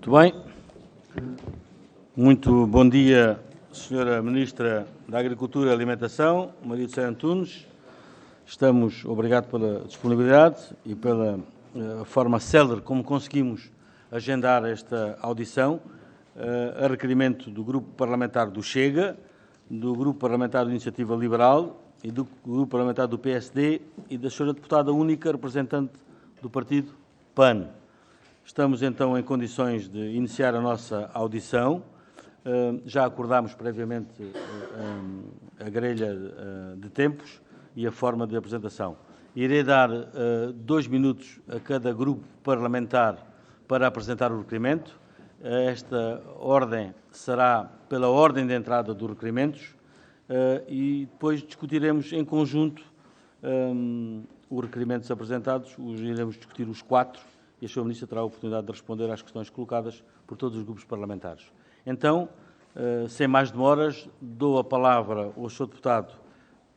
Muito bem. Muito bom dia, Sra. Ministra da Agricultura e Alimentação, Maria de Céu Antunes. Obrigado pela disponibilidade e pela forma célere como conseguimos agendar esta audição, a requerimento do Grupo Parlamentar do Chega, do Grupo Parlamentar da Iniciativa Liberal e do Grupo Parlamentar do PSD e da Sra. Deputada única representante do Partido PAN. Estamos, então, em condições de iniciar a nossa audição. Já acordámos previamente a grelha de tempos e a forma de apresentação. Irei dar 2 minutos a cada grupo parlamentar para apresentar o requerimento. Esta ordem será pela ordem de entrada dos requerimentos e depois discutiremos em conjunto os requerimentos apresentados, iremos discutir os 4 e a Sra. Ministra terá a oportunidade de responder às questões colocadas por todos os grupos parlamentares. Então, sem mais demoras, dou a palavra ao Sr. Deputado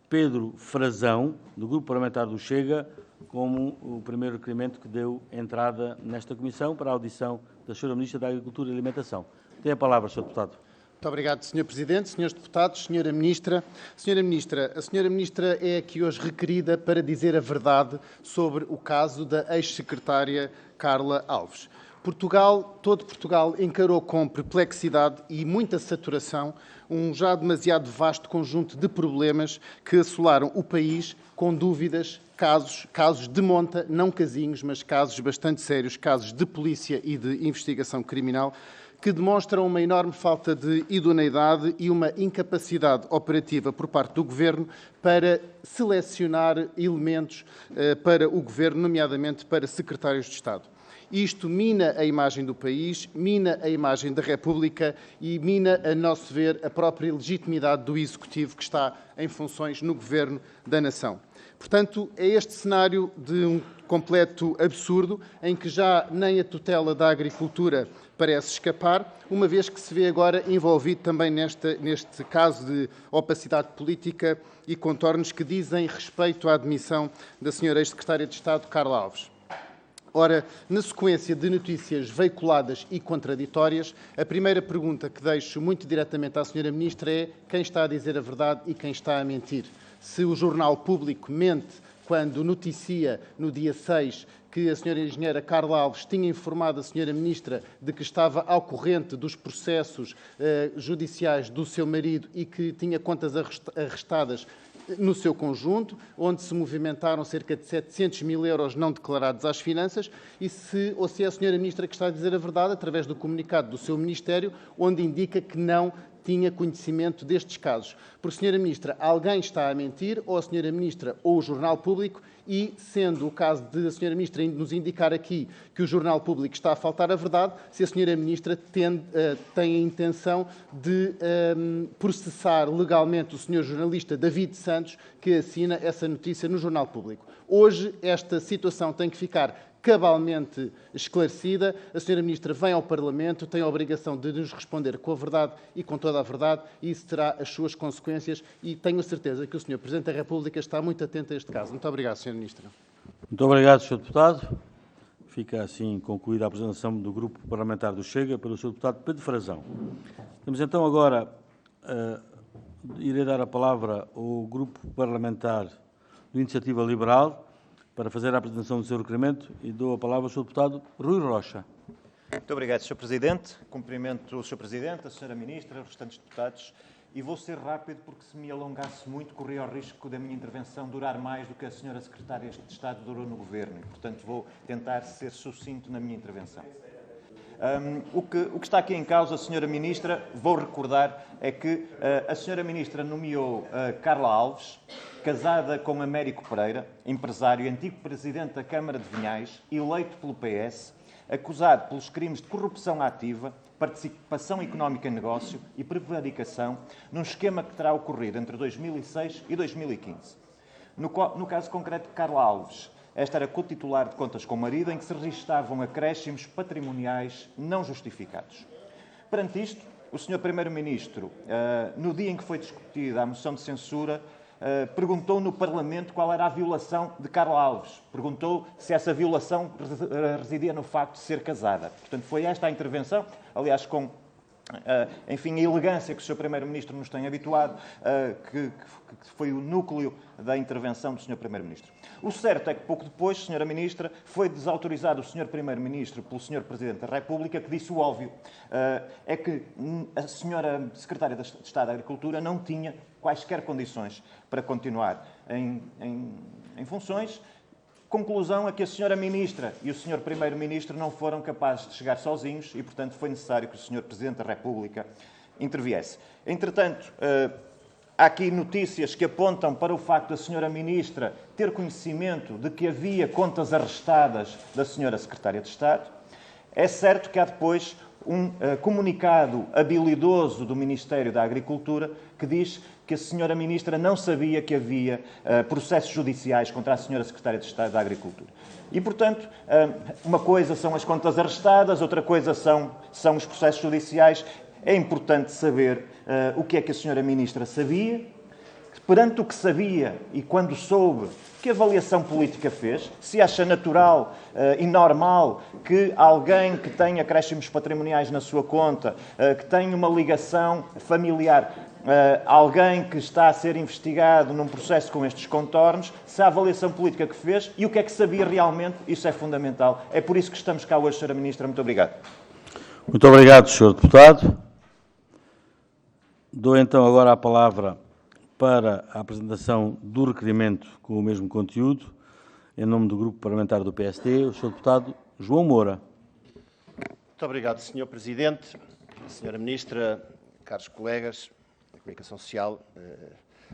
Pedro Frazão, do Grupo Parlamentar do Chega, como o primeiro requerimento que deu entrada nesta comissão para a audição da Sra. Ministra da Agricultura e Alimentação. Tem a palavra, Sr. Deputado. Muito obrigado, Sr. Presidente, Srs. Deputados, Sra. Ministra. Sra. Ministra, a Sra. Ministra é aqui hoje requerida para dizer a verdade sobre o caso da ex-secretária Carla Alves. Todo Portugal encarou com perplexidade e muita saturação um já demasiado vasto conjunto de problemas que assolaram o país com dúvidas, casos de monta, não casinhos, mas casos bastante sérios, casos de polícia e de investigação criminal, que demonstram uma enorme falta de idoneidade e uma incapacidade operativa por parte do Governo para selecionar elementos para o Governo, nomeadamente para secretários de Estado. Isto mina a imagem do país, mina a imagem da República e mina, a nosso ver, a própria legitimidade do Executivo que está em funções no Governo da Nação. Portanto, é este cenário de um completo absurdo, em que já nem a tutela da agricultura parece escapar, uma vez que se vê agora envolvido também neste caso de opacidade política e contornos que dizem respeito à admissão da Sra. Ex-Secretária de Estado, Carla Alves. Ora, na sequência de notícias veiculadas e contraditórias, a primeira pergunta que deixo muito diretamente à Sra. Ministra é quem está a dizer a verdade e quem está a mentir. Se o Jornal Público mente quando noticia, no dia 6, que a Sra. Engenheira Carla Alves tinha informado a Sra. Ministra de que estava ao corrente dos processos judiciais do seu marido e que tinha contas arrestadas no seu conjunto, onde se movimentaram cerca de 700 mil euros não declarados às finanças, ou se é a Sra. Ministra que está a dizer a verdade, através do comunicado do seu Ministério, onde indica que não tinha conhecimento destes casos. Porque, Sra. Ministra, alguém está a mentir, ou a Sra. Ministra ou o Jornal Público, e, sendo o caso de a Sra. Ministra nos indicar aqui que o Jornal Público está a faltar a verdade, se a Sra. Ministra tem a intenção de processar legalmente o Sr. jornalista David Santos, que assina essa notícia no Jornal Público. Hoje, esta situação tem que ficar cabalmente esclarecida. A Sra. Ministra vem ao Parlamento, tem a obrigação de nos responder com a verdade e com toda a verdade, e isso terá as suas consequências, e tenho a certeza que o Sr. Presidente da República está muito atento a este caso. Muito obrigado, Sra. Ministra. Muito obrigado, Sr. Deputado. Fica assim concluída a apresentação do Grupo Parlamentar do Chega pelo Sr. Deputado Pedro Frazão. Temos então agora, irei dar a palavra ao Grupo Parlamentar do Iniciativa Liberal, para fazer a apresentação do seu requerimento, e dou a palavra ao Sr. Deputado Rui Rocha. Muito obrigado, Sr. Presidente. Cumprimento o Sr. Presidente, a Sra. Ministra, os restantes deputados, e vou ser rápido porque, se me alongasse muito, corria o risco da minha intervenção durar mais do que a Sra. Secretária de Estado durou no Governo, e, portanto, vou tentar ser sucinto na minha intervenção. O que está aqui em causa, Sra. Ministra, vou recordar, é que a Sra. Ministra nomeou Carla Alves, casada com Américo Pereira, empresário e antigo presidente da Câmara de Vinhais, eleito pelo PS, acusado pelos crimes de corrupção ativa, participação económica em negócio e prevaricação, num esquema que terá ocorrido entre 2006 e 2015. No caso concreto de Carla Alves, esta era co-titular de contas com o marido, em que se registavam acréscimos patrimoniais não justificados. Perante isto, o Sr. Primeiro-Ministro, no dia em que foi discutida a moção de censura, perguntou no Parlamento qual era a violação de Carla Alves. Perguntou se essa violação residia no facto de ser casada. Portanto, foi esta a intervenção, aliás, com enfim, a elegância que o Sr. Primeiro-Ministro nos tem habituado, que foi o núcleo da intervenção do Sr. Primeiro-Ministro. O certo é que, pouco depois, Sra. Ministra, foi desautorizado o Sr. Primeiro-Ministro pelo Sr. Presidente da República, que disse o óbvio, é que a Sra. Secretária de Estado da Agricultura não tinha quaisquer condições para continuar em funções. Conclusão é que a Sra. Ministra e o Sr. Primeiro-Ministro não foram capazes de chegar sozinhos e, portanto, foi necessário que o Sr. Presidente da República interviesse. Entretanto, há aqui notícias que apontam para o facto da Sra. Ministra ter conhecimento de que havia contas arrestadas da Sra. Secretária de Estado. É certo que há depois um comunicado habilidoso do Ministério da Agricultura que diz que a Sra. Ministra não sabia que havia processos judiciais contra a Sra. Secretária de Estado da Agricultura. E, portanto, uma coisa são as contas arrestadas, outra coisa são os processos judiciais. É importante saber o que é que a Sra. Ministra sabia, perante o que sabia e quando soube, que avaliação política fez, se acha natural e normal que alguém que tenha acréscimos patrimoniais na sua conta, que tenha uma ligação familiar, alguém que está a ser investigado num processo com estes contornos, se a avaliação política que fez e o que é que sabia realmente, isso é fundamental. É por isso que estamos cá hoje, Sra. Ministra. Muito obrigado. Muito obrigado, Sr. Deputado. Dou então agora a palavra para a apresentação do requerimento com o mesmo conteúdo, em nome do Grupo Parlamentar do PSD, o Sr. Deputado João Moura. Muito obrigado, Sr. Presidente, Sra. Ministra, caros colegas da Comunicação Social.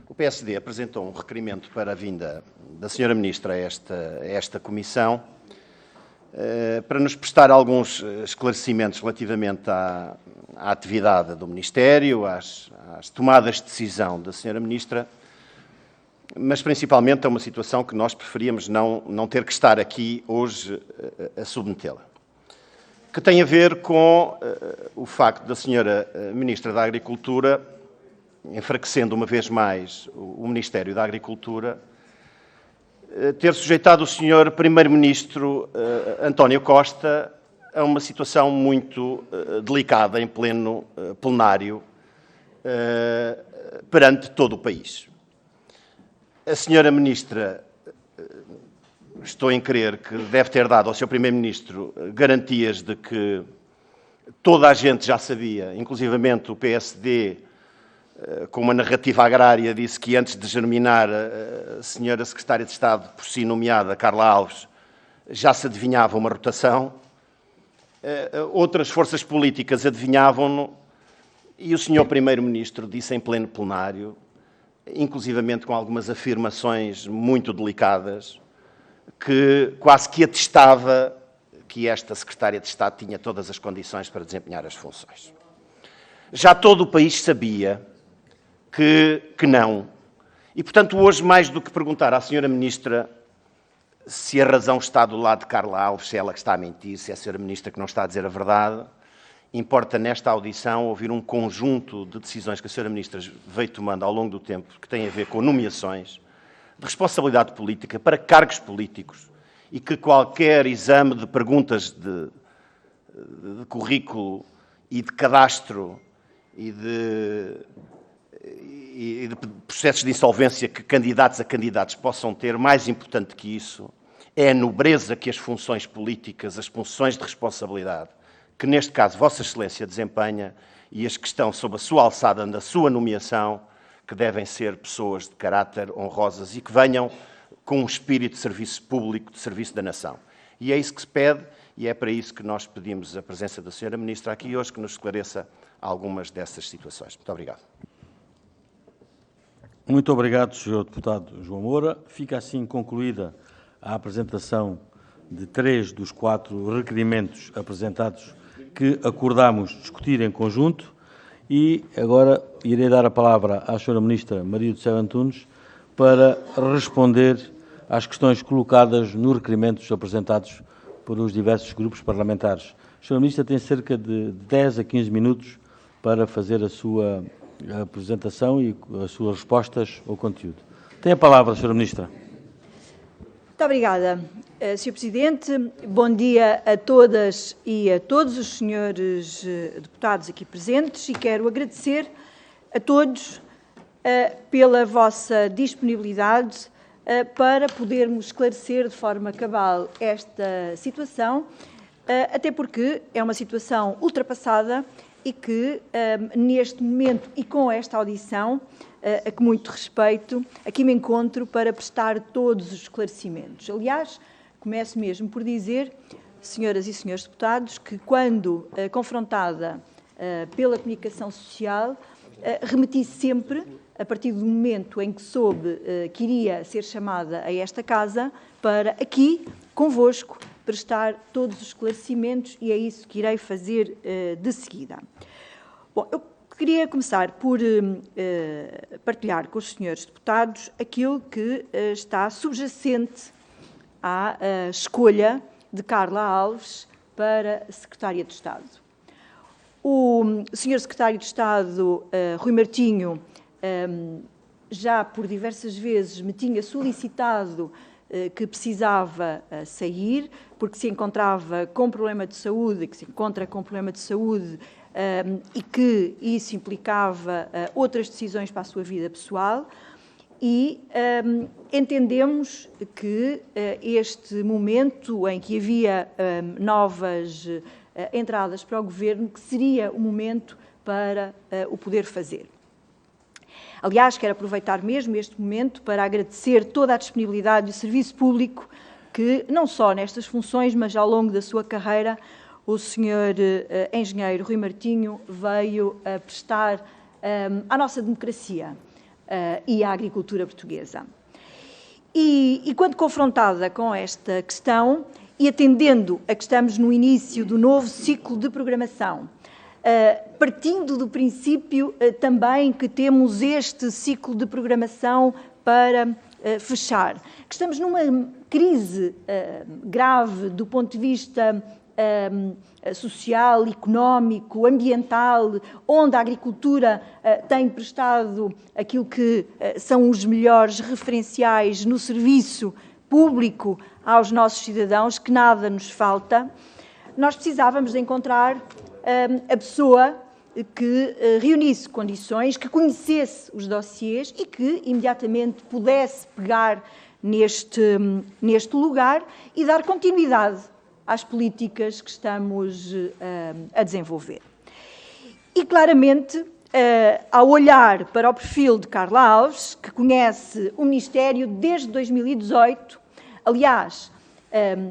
O PSD apresentou um requerimento para a vinda da Sra. Ministra a esta comissão para nos prestar alguns esclarecimentos relativamente à atividade do Ministério, às tomadas de decisão da Sra. Ministra, mas principalmente a uma situação que nós preferíamos não ter que estar aqui hoje a submetê-la, que tem a ver com o facto da Sra. Ministra da Agricultura, enfraquecendo uma vez mais o Ministério da Agricultura, ter sujeitado o Sr. Primeiro-Ministro António Costa a uma situação muito delicada em pleno plenário perante todo o país. A Sra. Ministra, estou em crer que deve ter dado ao Sr. Primeiro-Ministro garantias de que toda a gente já sabia, inclusivamente o PSD, com uma narrativa agrária, disse que antes de germinar a Sra. Secretária de Estado, por si nomeada, Carla Alves, já se adivinhava uma rotação. Outras forças políticas adivinhavam-no e o Sr. Primeiro-Ministro disse em pleno plenário, inclusivamente com algumas afirmações muito delicadas, que quase que atestava que esta Secretária de Estado tinha todas as condições para desempenhar as funções. Já todo o país sabia que não. E, portanto, hoje, mais do que perguntar à Sra. Ministra se a razão está do lado de Carla Alves, se é ela que está a mentir, se é a Sra. Ministra que não está a dizer a verdade, importa nesta audição ouvir um conjunto de decisões que a Sra. Ministra veio tomando ao longo do tempo, que têm a ver com nomeações de responsabilidade política para cargos políticos e que qualquer exame de perguntas de currículo e de cadastro e de processos de insolvência que candidatos a candidatos possam ter, mais importante que isso, é a nobreza que as funções políticas, as funções de responsabilidade, que neste caso Vossa Excelência desempenha e as que estão sob a sua alçada na sua nomeação, que devem ser pessoas de caráter honrosas e que venham com um espírito de serviço público, de serviço da nação. E é isso que se pede e é para isso que nós pedimos a presença da Sra. Ministra aqui hoje, que nos esclareça algumas dessas situações. Muito obrigado. Muito obrigado, Sr. Deputado João Moura. Fica assim concluída a apresentação de 3 dos 4 requerimentos apresentados que acordámos discutir em conjunto e agora irei dar a palavra à Sra. Ministra Maria do Céu Antunes para responder às questões colocadas nos requerimentos apresentados por os diversos grupos parlamentares. A Sra. Ministra tem cerca de 10 a 15 minutos para fazer a sua apresentação e as suas respostas ao conteúdo. Tem a palavra, Sra. Ministra. Muito obrigada, Sr. Presidente. Bom dia a todas e a todos os senhores deputados aqui presentes e quero agradecer a todos pela vossa disponibilidade para podermos esclarecer de forma cabal esta situação, até porque é uma situação ultrapassada e que, neste momento e com esta audição, a que muito respeito, aqui me encontro para prestar todos os esclarecimentos. Aliás, começo mesmo por dizer, senhoras e senhores deputados, que quando confrontada pela comunicação social, remeti sempre, a partir do momento em que soube que iria ser chamada a esta casa, para aqui, convosco, prestar todos os esclarecimentos e é isso que irei fazer de seguida. Bom, eu queria começar por partilhar com os senhores deputados aquilo que está subjacente à escolha de Carla Alves para Secretária de Estado. O senhor Secretário de Estado, Rui Martinho, já por diversas vezes me tinha solicitado que precisava sair, porque se encontrava com problema de saúde, que se encontra com problema de saúde e que isso implicava outras decisões para a sua vida pessoal e entendemos que este momento em que havia novas entradas para o Governo, que seria o momento para o poder fazer. Aliás, quero aproveitar mesmo este momento para agradecer toda a disponibilidade do Serviço Público que, não só nestas funções, mas ao longo da sua carreira, o Sr. Engenheiro Rui Martinho veio a prestar à nossa democracia e à agricultura portuguesa. E quando confrontada com esta questão, e atendendo a que estamos no início do novo ciclo de programação, partindo do princípio também que temos este ciclo de programação para fechar, que estamos numa crise grave do ponto de vista social, económico, ambiental, onde a agricultura tem prestado aquilo que são os melhores referenciais no serviço público aos nossos cidadãos, que nada nos falta, nós precisávamos de encontrar a pessoa que reunisse condições, que conhecesse os dossiês e que imediatamente pudesse pegar neste lugar e dar continuidade às políticas que estamos a desenvolver. E claramente, ao olhar para o perfil de Carla Alves, que conhece o Ministério desde 2018, aliás,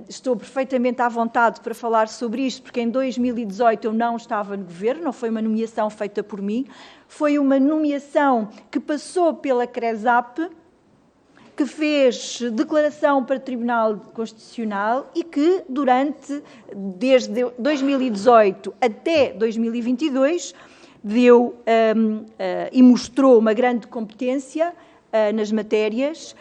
estou perfeitamente à vontade para falar sobre isto, porque em 2018 eu não estava no Governo, não foi uma nomeação feita por mim, foi uma nomeação que passou pela CRESAP, que fez declaração para o Tribunal Constitucional e que, desde 2018 até 2022, deu e mostrou uma grande competência nas matérias,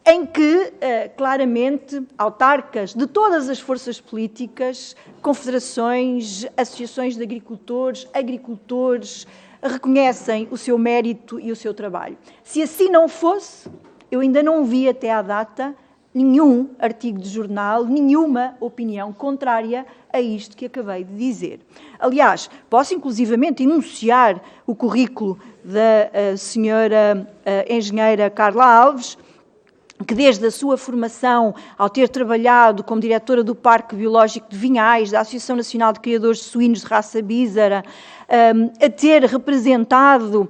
em que, claramente, autarcas de todas as forças políticas, confederações, associações de agricultores, reconhecem o seu mérito e o seu trabalho. Se assim não fosse, eu ainda não vi até à data nenhum artigo de jornal, nenhuma opinião contrária a isto que acabei de dizer. Aliás, posso inclusivamente enunciar o currículo da senhora engenheira Carla Alves, que desde a sua formação, ao ter trabalhado como diretora do Parque Biológico de Vinhais, da Associação Nacional de Criadores de Suínos de Raça Bízara, a ter representado,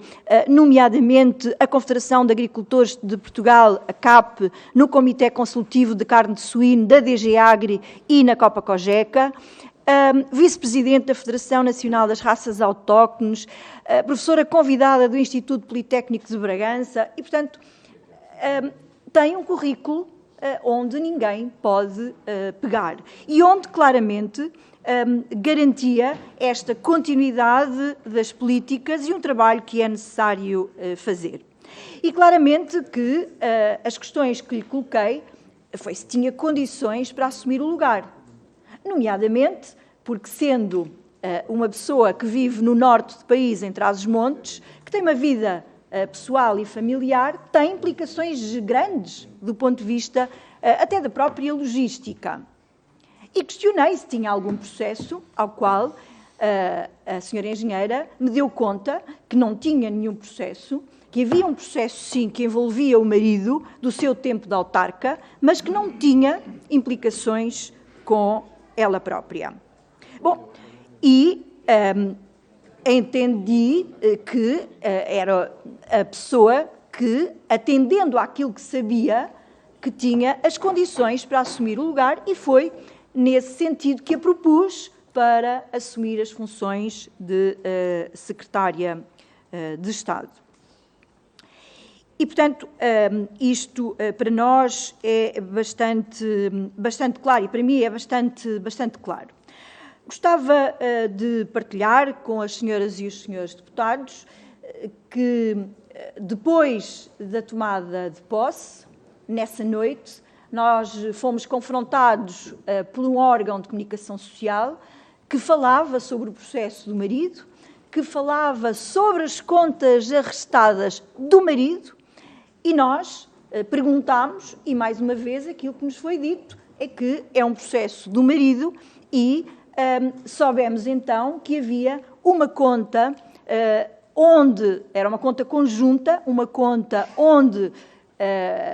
nomeadamente, a Confederação de Agricultores de Portugal, a CAP, no Comitê Consultivo de Carne de Suíno da DG Agri e na Copa Cogeca, vice-presidente da Federação Nacional das Raças Autóctones, professora convidada do Instituto Politécnico de Bragança e, portanto, tem um currículo onde ninguém pode pegar e onde, claramente, garantia esta continuidade das políticas e um trabalho que é necessário fazer. E, claramente, que as questões que lhe coloquei foi se tinha condições para assumir o lugar, nomeadamente porque, sendo uma pessoa que vive no norte do país, em Trás-os-Montes, que tem uma vida pessoal e familiar tem implicações grandes do ponto de vista até da própria logística. E questionei se tinha algum processo ao qual a senhora engenheira me deu conta que não tinha nenhum processo, que havia um processo, sim, que envolvia o marido do seu tempo de autarca, mas que não tinha implicações com ela própria. Bom, e entendi que era a pessoa que, atendendo àquilo que sabia, que tinha as condições para assumir o lugar, e foi nesse sentido que a propus para assumir as funções de secretária de Estado. E, portanto, isto para nós é bastante claro, e para mim é bastante claro. Gostava de partilhar com as senhoras e os senhores deputados que, depois da tomada de posse, nessa noite, nós fomos confrontados por um órgão de comunicação social que falava sobre o processo do marido, que falava sobre as contas arrestadas do marido, e nós perguntámos, e mais uma vez aquilo que nos foi dito é que é um processo do marido, e soubemos então que havia uma conta onde era uma conta conjunta, uma conta onde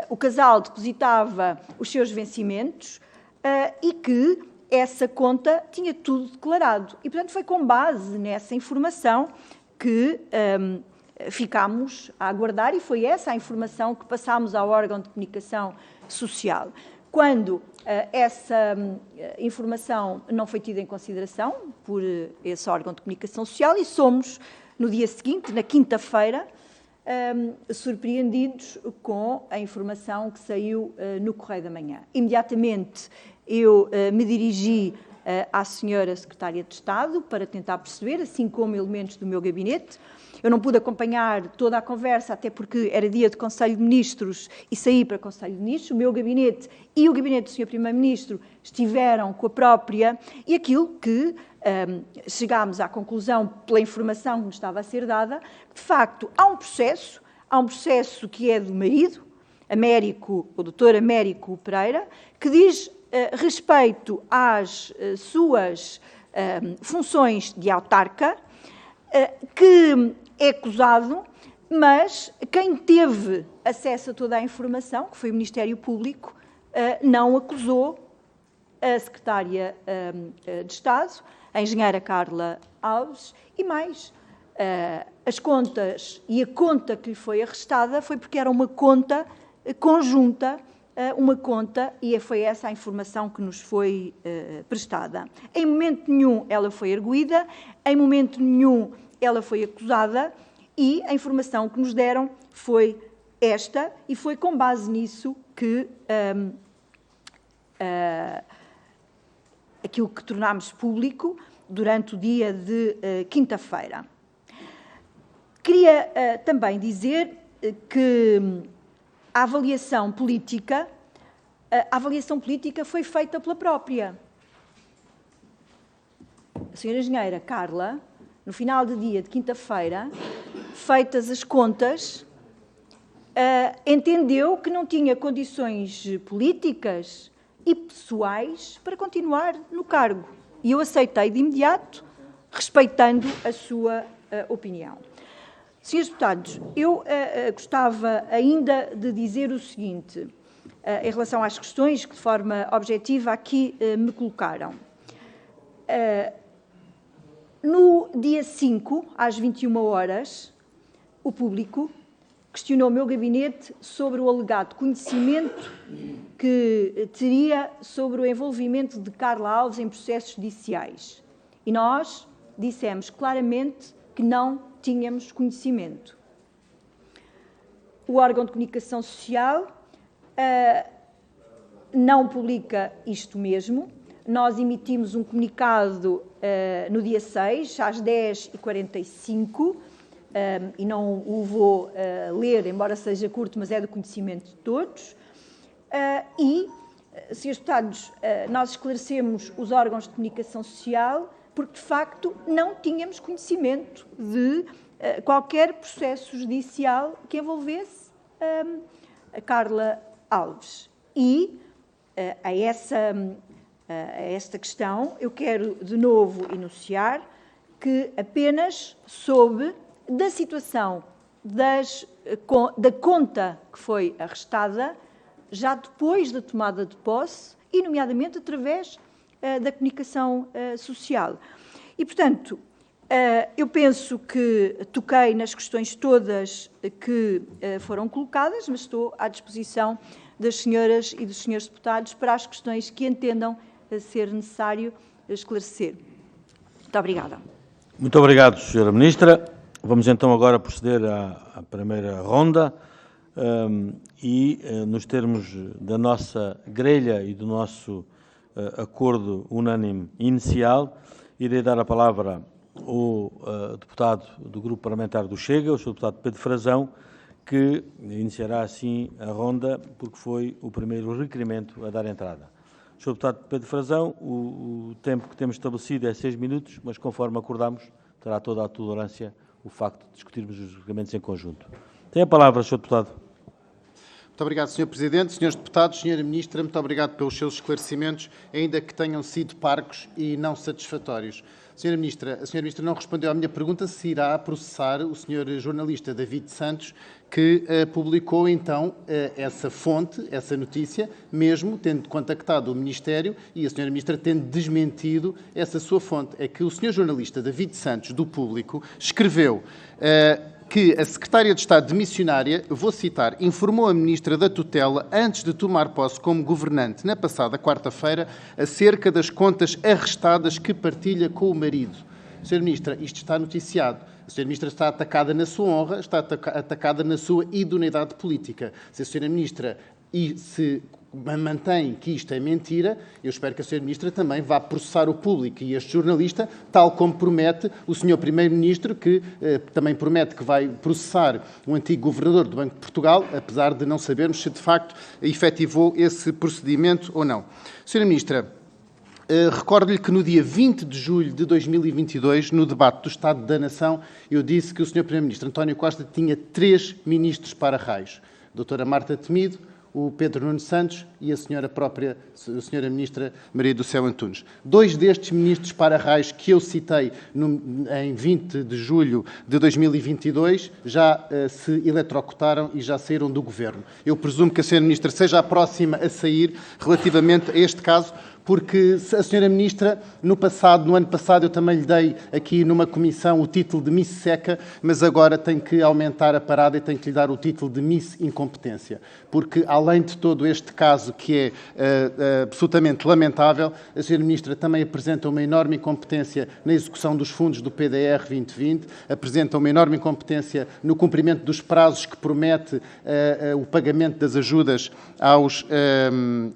o casal depositava os seus vencimentos e que essa conta tinha tudo declarado. E, portanto, foi com base nessa informação que ficámos a aguardar, e foi essa a informação que passámos ao órgão de comunicação social. Quando essa informação não foi tida em consideração por esse órgão de comunicação social, e somos, no dia seguinte, na quinta-feira, surpreendidos com a informação que saiu no Correio da Manhã. Imediatamente eu me dirigi à senhora Secretária de Estado para tentar perceber, assim como elementos do meu gabinete. Eu não pude acompanhar toda a conversa, até porque era dia de Conselho de Ministros e saí para Conselho de Ministros. O meu gabinete e o gabinete do Sr. Primeiro-Ministro estiveram com a própria, e aquilo que chegámos à conclusão, pela informação que nos estava a ser dada, de facto há um processo que é do marido, o Dr. Américo Pereira, que diz respeito às suas funções de autarca, que é acusado, mas quem teve acesso a toda a informação, que foi o Ministério Público, não acusou a Secretária de Estado, a engenheira Carla Alves, e mais, as contas e a conta que lhe foi arrestada foi porque era uma conta conjunta, e foi essa a informação que nos foi prestada. Em momento nenhum ela foi arguida, em momento nenhum ela foi acusada, e a informação que nos deram foi esta, e foi com base nisso que aquilo que tornámos público durante o dia de quinta-feira. Queria também dizer que a avaliação política foi feita pela própria. A senhora engenheira Carla, no final do dia de quinta-feira, feitas as contas, entendeu que não tinha condições políticas e pessoais para continuar no cargo. E eu aceitei de imediato, respeitando a sua opinião. Senhores deputados, eu gostava ainda de dizer o seguinte, em relação às questões que de forma objetiva aqui me colocaram. No dia 5, às 21 horas, o público questionou o meu gabinete sobre o alegado conhecimento que teria sobre o envolvimento de Carla Alves em processos judiciais. E nós dissemos claramente que não tínhamos conhecimento. O órgão de comunicação social não publica isto mesmo. Nós emitimos um comunicado no dia 6, às 10h45, e não o vou ler, embora seja curto, mas é do conhecimento de todos. Senhores deputados, nós esclarecemos os órgãos de comunicação social porque, de facto, não tínhamos conhecimento de qualquer processo judicial que envolvesse a Carla Alves. E a esta questão eu quero de novo enunciar que apenas soube da situação da conta que foi arrestada já depois da tomada de posse e, nomeadamente, através da comunicação social. E, portanto, eu penso que toquei nas questões todas que foram colocadas, mas estou à disposição das senhoras e dos senhores deputados para as questões que entendam ser necessário esclarecer. Muito obrigada. Muito obrigado, Sra. Ministra. Vamos então agora proceder à primeira ronda e, nos termos da nossa grelha e do nosso acordo unânime inicial, irei dar a palavra ao deputado do Grupo Parlamentar do Chega, o Sr. Deputado Pedro Frazão, que iniciará assim a ronda, porque foi o primeiro requerimento a dar entrada. Sr. Deputado Pedro Frazão, o tempo que temos estabelecido é 6 minutos, mas conforme acordámos, terá toda a tolerância o facto de discutirmos os requerimentos em conjunto. Tem a palavra, Sr. Deputado. Muito obrigado, Sr. Presidente. Senhores Deputados, Sra. Ministra, muito obrigado pelos seus esclarecimentos, ainda que tenham sido parcos e não satisfatórios. Sra. Ministra, a Sra. Ministra não respondeu à minha pergunta se irá processar o Sr. jornalista David Santos, que publicou então essa fonte, essa notícia, mesmo tendo contactado o Ministério e a Sra. Ministra tendo desmentido essa sua fonte. É que o Sr. jornalista David Santos, do Público, escreveu que a Secretária de Estado de Missionária, vou citar, informou a Ministra da Tutela, antes de tomar posse como governante, na passada quarta-feira, acerca das contas arrestadas que partilha com o marido. Sra. Ministra, isto está noticiado. A Sra. Ministra está atacada na sua honra, está atacada na sua idoneidade política. Se a Sra. Ministra se mantém que isto é mentira, eu espero que a Sra. Ministra também vá processar o Público e este jornalista, tal como promete o Sr. Primeiro-Ministro, que também promete que vai processar o antigo Governador do Banco de Portugal, apesar de não sabermos se de facto efetivou esse procedimento ou não. Sra. Ministra, recordo-lhe que no dia 20 de julho de 2022, no debate do Estado da Nação, eu disse que o Sr. Primeiro-Ministro António Costa tinha 3 ministros para-raios. A doutora Marta Temido, o Pedro Nuno Santos e a senhora própria, a senhora Ministra Maria do Céu Antunes. 2 destes ministros para-raios que eu citei em 20 de julho de 2022 já se eletrocutaram e já saíram do Governo. Eu presumo que a senhora Ministra seja a próxima a sair relativamente a este caso, porque a senhora Ministra, no ano passado, eu também lhe dei aqui numa comissão o título de Miss Seca, mas agora tem que aumentar a parada e tem que lhe dar o título de Miss Incompetência. Porque, além de todo este caso que é absolutamente lamentável, a senhora Ministra também apresenta uma enorme incompetência na execução dos fundos do PDR 2020, apresenta uma enorme incompetência no cumprimento dos prazos que promete o pagamento das ajudas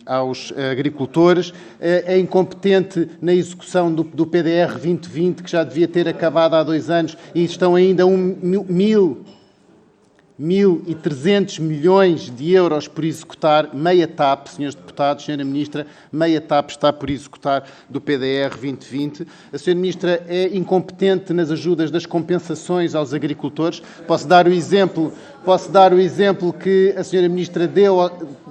aos agricultores, é incompetente na execução do PDR 2020, que já devia ter acabado há 2 anos, e estão ainda 1.300 milhões de euros por executar. Meia TAP, senhores deputados, senhora Ministra, meia TAP está por executar do PDR 2020. A senhora Ministra é incompetente nas ajudas das compensações aos agricultores. Posso dar o exemplo que a senhora Ministra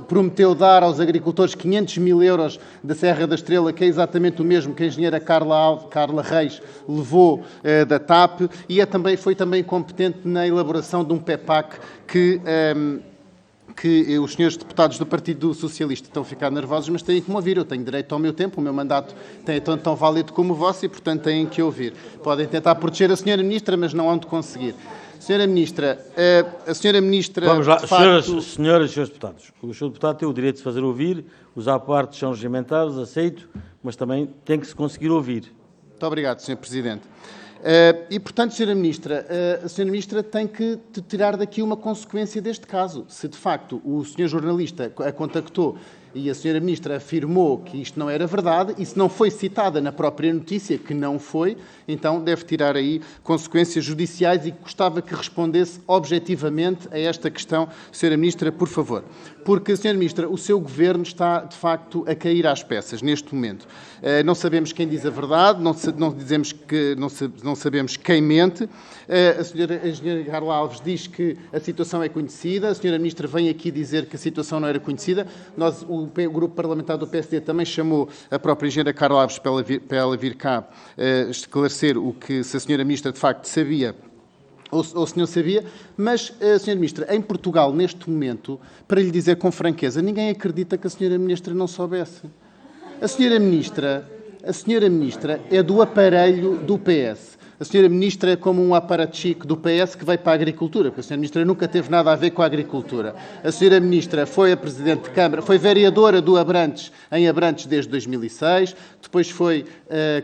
prometeu dar aos agricultores 500 mil euros da Serra da Estrela, que é exatamente o mesmo que a engenheira Carla Reis levou da TAP, e foi também competente na elaboração de um PEPAC que os senhores deputados do Partido Socialista estão a ficar nervosos, mas têm que me ouvir. Eu tenho direito ao meu tempo, o meu mandato é tão válido como o vosso e, portanto, têm que ouvir. Podem tentar proteger a senhora Ministra, mas não hão de conseguir. Senhora Ministra, a senhora Ministra... Vamos lá, facto... senhoras e senhores deputados. O senhor deputado tem o direito de fazer ouvir, os à-partes são regimentados, aceito, mas também tem que se conseguir ouvir. Muito obrigado, Sr. Presidente. E, portanto, Sra. Ministra, a Sra. Ministra tem que tirar daqui uma consequência deste caso. Se, de facto, o Sr. jornalista a contactou e a Sra. Ministra afirmou que isto não era verdade, e se não foi citada na própria notícia, que não foi, então deve tirar aí consequências judiciais, e gostava que respondesse objetivamente a esta questão, Sra. Ministra, por favor. Porque, Sra. Ministra, o seu governo está, de facto, a cair às peças neste momento. Não sabemos quem diz a verdade, não sabemos quem mente. A Sra. Carla Alves diz que a situação é conhecida, a Sra. Ministra vem aqui dizer que a situação não era conhecida. O grupo parlamentar do PSD também chamou a própria Engenheira Carla Alves para ela vir cá esclarecer se a Sra. Ministra de facto sabia ou o senhor sabia, mas, Sra. Ministra, em Portugal, neste momento, para lhe dizer com franqueza, ninguém acredita que a Sra. Ministra não soubesse. A Sra. Ministra é do aparelho do PS. A Sra. Ministra é como um aparachico do PS que veio para a agricultura, porque a Sra. Ministra nunca teve nada a ver com a agricultura. A Sra. Ministra foi a Presidente de Câmara, foi vereadora do Abrantes, em Abrantes desde 2006, depois foi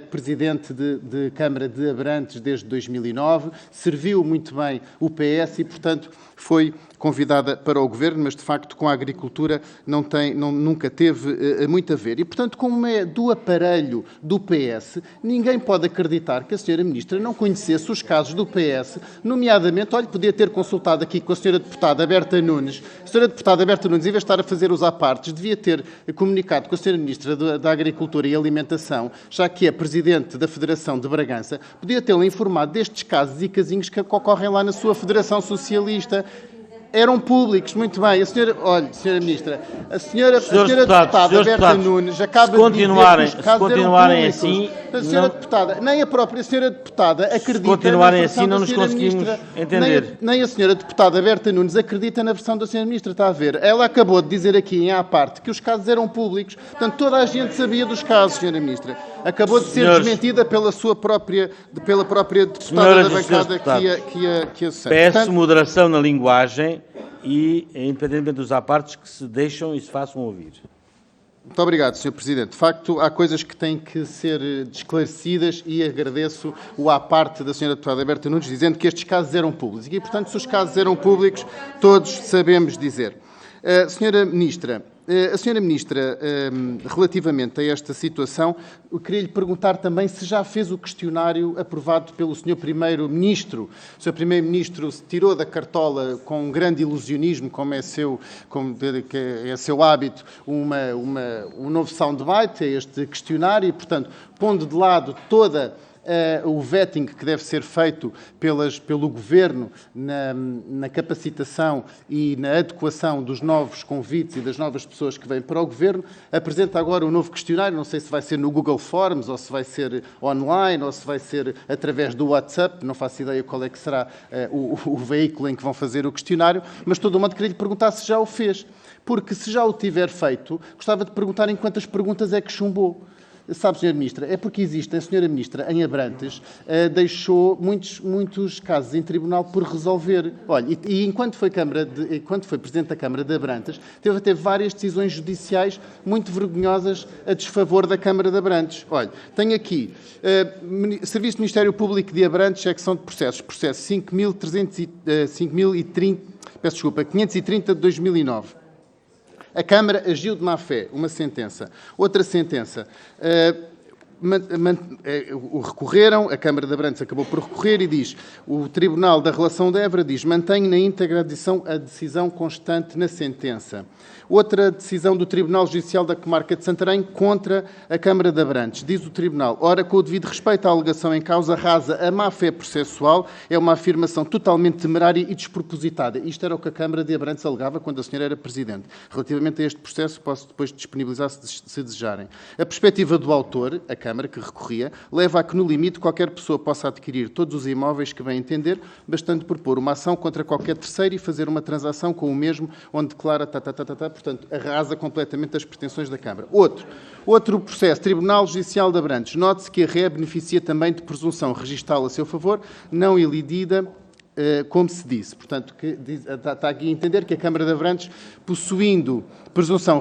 Presidente de Câmara de Abrantes desde 2009, serviu muito bem o PS e, portanto, foi convidada para o Governo, mas, de facto, com a agricultura nunca teve muito a ver. E, portanto, como é do aparelho do PS, ninguém pode acreditar que a Sra. Ministra não conhecesse os casos do PS, nomeadamente, podia ter consultado aqui com a Sra. Deputada Berta Nunes. A Sra. Deputada Berta Nunes, em vez de estar a fazer os apartes, devia ter comunicado com a Sra. Ministra da Agricultura e Alimentação, já que é Presidente da Federação de Bragança, podia tê-la informado destes casos e casinhos que ocorrem lá na sua Federação Socialista. Eram públicos, muito bem. Sra. Ministra, a senhora deputada Berta Nunes acaba de dizer que os casos eram públicos. Assim, a senhora deputada, nem a própria senhora deputada acredita se continuarem na assim, não nos conseguimos Ministra, entender. Nem a senhora deputada Berta Nunes acredita na versão da senhora Ministra, está a ver? Ela acabou de dizer aqui, em à parte, que os casos eram públicos. Portanto, toda a gente sabia dos casos, senhora Ministra. Acabou de ser desmentida pela própria deputada da bancada que a sucede. Peço moderação na linguagem e, independentemente dos apartes, que se deixam e se façam ouvir. Muito obrigado, Sr. Presidente. De facto, há coisas que têm que ser esclarecidas e agradeço o à parte da Sra. Deputada Berta Nunes, dizendo que estes casos eram públicos. E, portanto, se os casos eram públicos, todos sabemos dizer. Sra. Ministra, relativamente a esta situação, eu queria lhe perguntar também se já fez o questionário aprovado pelo Sr. Primeiro-Ministro. O Sr. Primeiro-Ministro se tirou da cartola com um grande ilusionismo, como é seu hábito, um novo soundbite, este questionário, e, portanto, pondo de lado toda o vetting que deve ser feito pelo Governo na capacitação e na adequação dos novos convites e das novas pessoas que vêm para o Governo, apresenta agora um novo questionário, não sei se vai ser no Google Forms, ou se vai ser online, ou se vai ser através do WhatsApp, não faço ideia qual é que será o veículo em que vão fazer o questionário, mas todo mundo queria lhe perguntar se já o fez, porque se já o tiver feito, gostava de perguntar em quantas perguntas é que chumbou. Sabe, Sra. Ministra, é porque existe, a Sra. Ministra, em Abrantes, deixou muitos casos em tribunal por resolver. Olha, e enquanto foi Presidente da Câmara de Abrantes, teve até várias decisões judiciais muito vergonhosas a desfavor da Câmara de Abrantes. Olha, tenho aqui, Serviço do Ministério Público de Abrantes, secção de processos, processo 530 de 2009. A Câmara agiu de má fé, uma sentença. Outra sentença, recorreram, a Câmara de Abrantes acabou por recorrer e diz, o Tribunal da Relação de Évora diz, mantém na íntegra a decisão constante na sentença. Outra decisão do Tribunal Judicial da Comarca de Santarém contra a Câmara de Abrantes. Diz o Tribunal, ora, com o devido respeito à alegação em causa, rasa a má-fé processual, é uma afirmação totalmente temerária e despropositada. Isto era o que a Câmara de Abrantes alegava quando a senhora era Presidente. Relativamente a este processo, posso depois disponibilizar se desejarem. A perspectiva do autor, a Câmara, que recorria, leva a que, no limite, qualquer pessoa possa adquirir todos os imóveis que bem entender, bastante propor uma ação contra qualquer terceiro e fazer uma transação com o mesmo, onde declara portanto, arrasa completamente as pretensões da Câmara. Outro processo, Tribunal Judicial de Abrantes. Note-se que a RE beneficia também de presunção registral a seu favor, não ilidida, como se disse. Portanto, está aqui a entender que a Câmara de Abrantes, possuindo presunção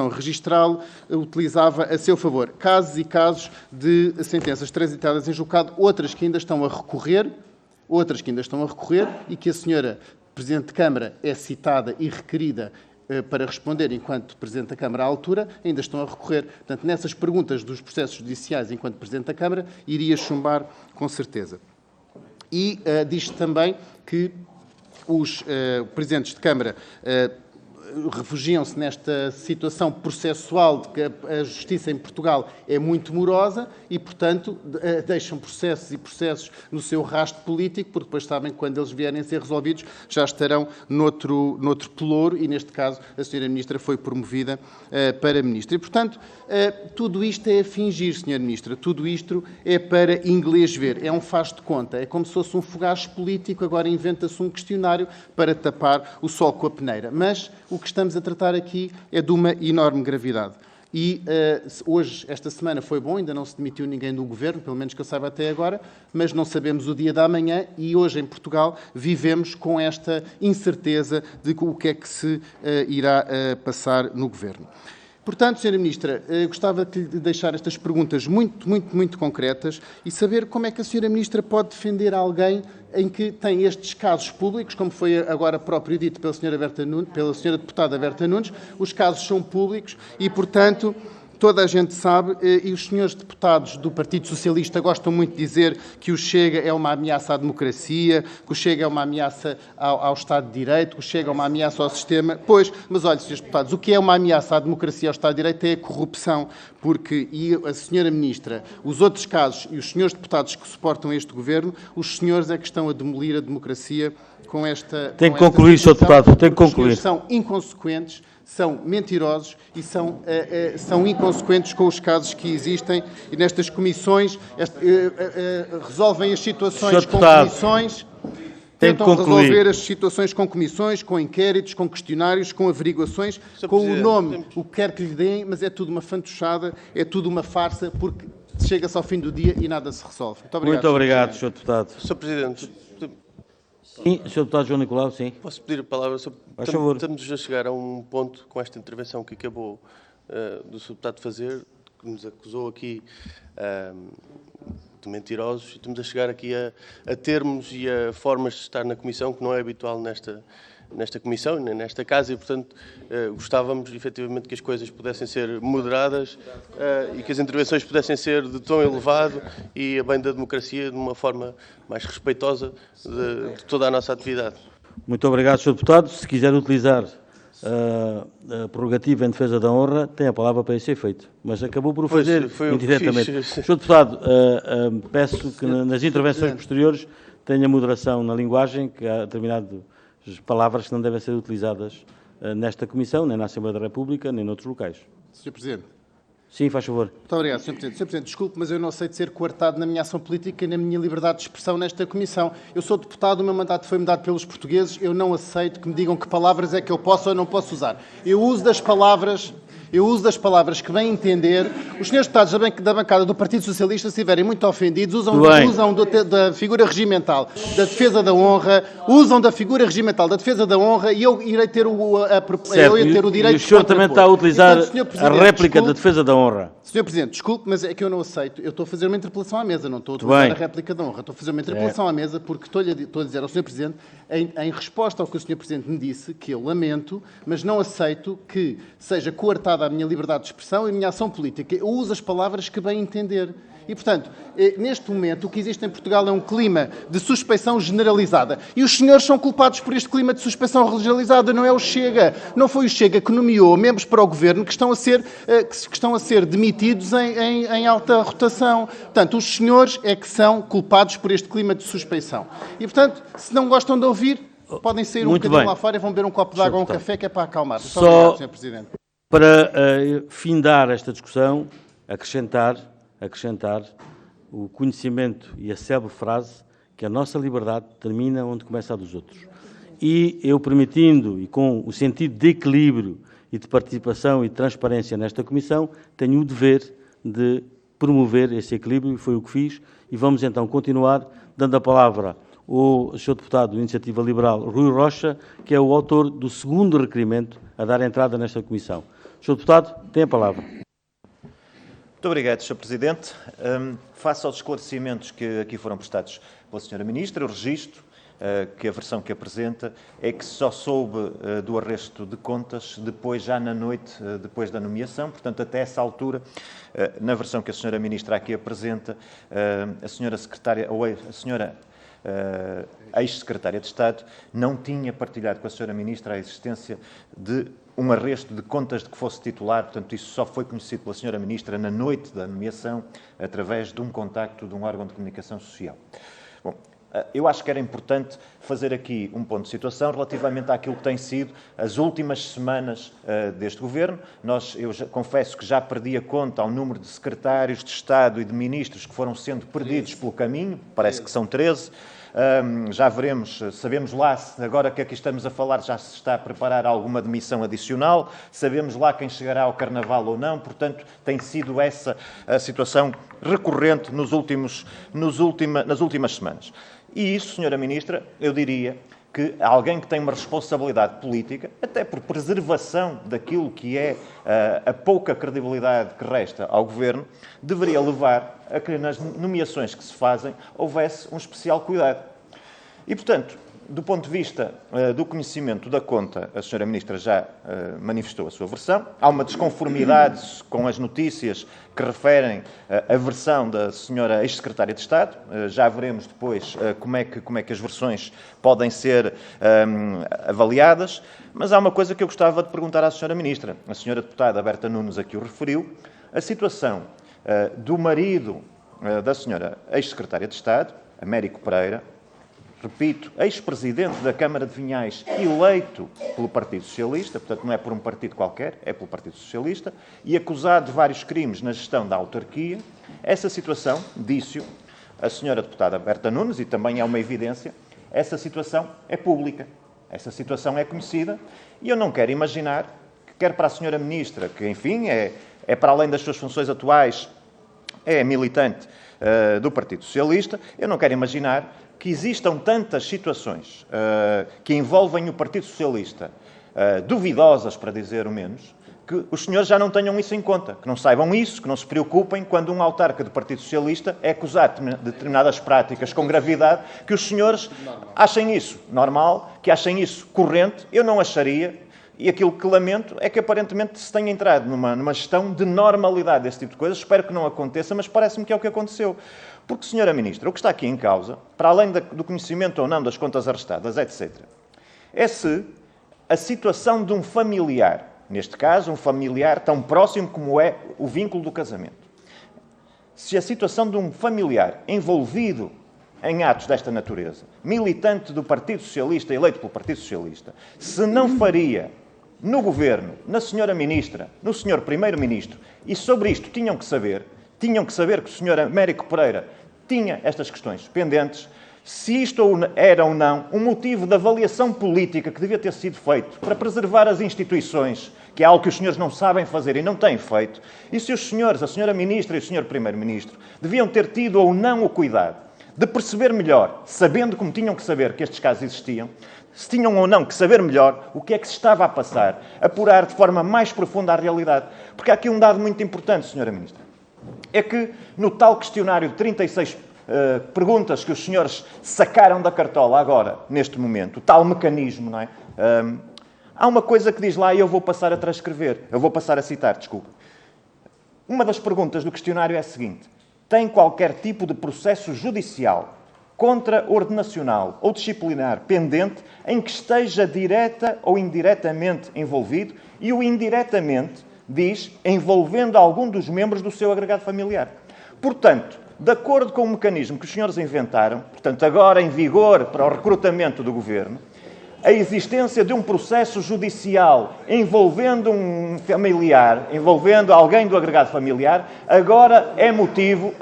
registral, utilizava a seu favor. Casos e casos de sentenças transitadas em julgado, outras que ainda estão a recorrer e que a senhora Presidente de Câmara é citada e requerida para responder enquanto Presidente da Câmara à altura, ainda estão a recorrer. Portanto, nessas perguntas dos processos judiciais enquanto Presidente da Câmara, iria chumbar com certeza. E diz-se também que os Presidentes de Câmara refugiam-se nesta situação processual de que a justiça em Portugal é muito morosa e, portanto, deixam processos e processos no seu rastro político, porque depois sabem que quando eles vierem a ser resolvidos já estarão noutro pelouro e, neste caso, a Sra. Ministra foi promovida para Ministra. E, portanto, tudo isto é a fingir, Sra. Ministra, tudo isto é para inglês ver, é um faz de conta, é como se fosse um fogaz político, agora inventa-se um questionário para tapar o sol com a peneira. Mas o que estamos a tratar aqui é de uma enorme gravidade. E hoje, esta semana, foi bom, ainda não se demitiu ninguém do Governo, pelo menos que eu saiba até agora, mas não sabemos o dia da manhã e hoje, em Portugal, vivemos com esta incerteza de o que é que se irá passar no Governo. Portanto, Sra. Ministra, gostava de lhe deixar estas perguntas muito concretas e saber como é que a Sra. Ministra pode defender alguém em que tem estes casos públicos, como foi agora próprio dito pela Sra. Deputada Berta Nunes, os casos são públicos e, portanto, toda a gente sabe, e os senhores deputados do Partido Socialista gostam muito de dizer que o Chega é uma ameaça à democracia, que o Chega é uma ameaça ao Estado de Direito, que o Chega é uma ameaça ao sistema. Pois, mas olha, senhores deputados, o que é uma ameaça à democracia e ao Estado de Direito é a corrupção, porque e a Sra. Ministra, os outros casos e os senhores deputados que suportam este Governo, os senhores é que estão a demolir a democracia com esta... Tem que concluir, Sr. Deputado, tem que concluir. Os senhores são inconsequentes, são mentirosos e são inconsequentes com os casos que existem e nestas comissões resolvem as situações com comissões, tentam resolver as situações com comissões, com inquéritos, com questionários, com averiguações, com o nome, o que quer que lhe deem, mas é tudo uma fantochada, é tudo uma farsa, porque chega-se ao fim do dia e nada se resolve. Muito obrigado, Sr. Deputado. Sr. Presidente, Sim, Sr. Deputado João Nicolau, sim. posso pedir a palavra? Faz favor. Estamos a chegar a um ponto com esta intervenção que acabou do Sr. Deputado de fazer, que nos acusou aqui de mentirosos, e estamos a chegar aqui a termos e a formas de estar na Comissão que não é habitual nesta Comissão, nem nesta Casa, e, portanto, gostávamos, efetivamente, que as coisas pudessem ser moderadas e que as intervenções pudessem ser de tom elevado e a bem da democracia, de uma forma mais respeitosa de toda a nossa atividade. Muito obrigado, Sr. Deputado. Se quiser utilizar a prerrogativa em defesa da honra, tem a palavra para esse efeito. Mas acabou por o fazer indiretamente. Sr. Deputado, peço que nas intervenções posteriores tenha moderação na linguagem, que há determinadas palavras que não devem ser utilizadas nesta Comissão, nem na Assembleia da República, nem noutros locais. Sr. Presidente. Sim, faz favor. Muito obrigado, Sr. Presidente. Sr. Presidente, desculpe, mas eu não aceito ser coartado na minha ação política e na minha liberdade de expressão nesta Comissão. Eu sou deputado, o meu mandato foi-me dado pelos portugueses, eu não aceito que me digam que palavras é que eu posso ou não posso usar. Eu uso das palavras que bem entender. Os senhores deputados da bancada do Partido Socialista, se estiverem muito ofendidos, usam da figura regimental da defesa da honra, e eu irei ter o direito de e o senhor também está a utilizar a réplica da defesa da honra. Sr. Presidente, desculpe, mas é que eu não aceito. Eu estou a fazer uma interpelação à mesa, não estou a utilizar a réplica da honra. Estou a fazer uma interpelação à mesa porque estou a dizer ao Sr. Presidente, em resposta ao que o Sr. Presidente me disse, que eu lamento, mas não aceito que seja coartada a minha liberdade de expressão e a minha ação política. Eu uso as palavras que bem entender. E, portanto, neste momento, o que existe em Portugal é um clima de suspeição generalizada. E os senhores são culpados por este clima de suspeição generalizada, não é o Chega. Não foi o Chega que nomeou membros para o Governo que estão a ser demitidos em alta rotação. Portanto, os senhores é que são culpados por este clima de suspeição. E, portanto, se não gostam de ouvir, podem sair um bocadinho lá fora e vão beber um copo de água ou um café, que é para acalmar. Muito obrigado, Sr. Presidente. Para findar esta discussão, acrescentar o conhecimento e a célebre frase que a nossa liberdade termina onde começa a dos outros. E eu permitindo, e com o sentido de equilíbrio e de participação e de transparência nesta Comissão, tenho o dever de promover esse equilíbrio, e foi o que fiz, e vamos então continuar dando a palavra ao Sr. Deputado da Iniciativa Liberal, Rui Rocha, que é o autor do segundo requerimento a dar entrada nesta Comissão. Sr. Deputado, tem a palavra. Muito obrigado, Sr. Presidente. Face aos esclarecimentos que aqui foram prestados pela Sra. Ministra, eu registro que a versão que apresenta é que só soube do arresto de contas depois, já na noite, depois da nomeação. Portanto, até essa altura, na versão que a senhora Ministra aqui apresenta, a senhora Secretária, ou a senhora ex-secretária de Estado não tinha partilhado com a senhora Ministra a existência de um arresto de contas de que fosse titular. Portanto, isso só foi conhecido pela senhora Ministra na noite da nomeação, através de um contacto de um órgão de comunicação social. Bom, eu acho que era importante fazer aqui um ponto de situação relativamente àquilo que tem sido as últimas semanas deste Governo. Confesso que já perdi a conta ao número de secretários de Estado e de ministros que foram sendo perdidos pelo caminho, parece que são 13. Já veremos, sabemos lá, agora que aqui estamos a falar, já se está a preparar alguma demissão adicional, sabemos lá quem chegará ao Carnaval ou não, portanto, tem sido essa a situação recorrente nas últimas semanas. E isso, Senhora Ministra, eu diria que alguém que tem uma responsabilidade política, até por preservação daquilo que é a pouca credibilidade que resta ao Governo, deveria levar a que nas nomeações que se fazem houvesse um especial cuidado. E, portanto, do ponto de vista do conhecimento da conta, a senhora Ministra já manifestou a sua versão. Há uma desconformidade com as notícias que referem a versão da senhora ex-secretária de Estado. Já veremos depois como é que as versões podem ser avaliadas. Mas há uma coisa que eu gostava de perguntar à senhora Ministra. A senhora deputada Berta Nunes aqui o referiu. A situação do marido da senhora ex-secretária de Estado, Américo Pereira, repito, ex-presidente da Câmara de Vinhais, eleito pelo Partido Socialista, portanto não é por um partido qualquer, é pelo Partido Socialista, e acusado de vários crimes na gestão da autarquia. Essa situação, disse-o a senhora deputada Berta Nunes, e também é uma evidência, essa situação é pública, essa situação é conhecida, e eu não quero imaginar que, quer para a senhora Ministra, que enfim é para além das suas funções atuais, é militante do Partido Socialista, eu não quero imaginar que existam tantas situações que envolvem o Partido Socialista, duvidosas, para dizer o menos, que os senhores já não tenham isso em conta, que não saibam isso, que não se preocupem quando um autarca do Partido Socialista é acusado de determinadas práticas com gravidade, que os senhores achem isso normal, que achem isso corrente. Eu não acharia, e aquilo que lamento é que aparentemente se tenha entrado numa gestão de normalidade desse tipo de coisas. Espero que não aconteça, mas parece-me que é o que aconteceu. Porque, senhora Ministra, o que está aqui em causa, para além do conhecimento ou não das contas arrestadas, etc., é se a situação de um familiar, neste caso, um familiar tão próximo como é o vínculo do casamento, se a situação de um familiar envolvido em atos desta natureza, militante do Partido Socialista, eleito pelo Partido Socialista, se não faria no Governo, na senhora Ministra, no senhor Primeiro-Ministro, e sobre isto tinham que saber que o senhor Américo Pereira tinha estas questões pendentes, se isto era ou não um motivo de avaliação política que devia ter sido feito para preservar as instituições, que é algo que os senhores não sabem fazer e não têm feito, e se os senhores, a senhora Ministra e o senhor Primeiro-Ministro, deviam ter tido ou não o cuidado de perceber melhor, sabendo como tinham que saber que estes casos existiam, se tinham ou não que saber melhor o que é que se estava a passar, apurar de forma mais profunda a realidade. Porque há aqui um dado muito importante, senhora Ministra. É que no tal questionário de 36 perguntas que os senhores sacaram da cartola agora, neste momento, o tal mecanismo, não é? Há uma coisa que diz lá, e eu vou passar a transcrever, eu vou passar a citar, desculpe. Uma das perguntas do questionário é a seguinte: tem qualquer tipo de processo judicial, contraordenacional ou disciplinar pendente em que esteja direta ou indiretamente envolvido? E o indiretamente diz envolvendo algum dos membros do seu agregado familiar. Portanto, de acordo com o mecanismo que os senhores inventaram, portanto, agora em vigor para o recrutamento do Governo, a existência de um processo judicial envolvendo um familiar, envolvendo alguém do agregado familiar, agora é motivo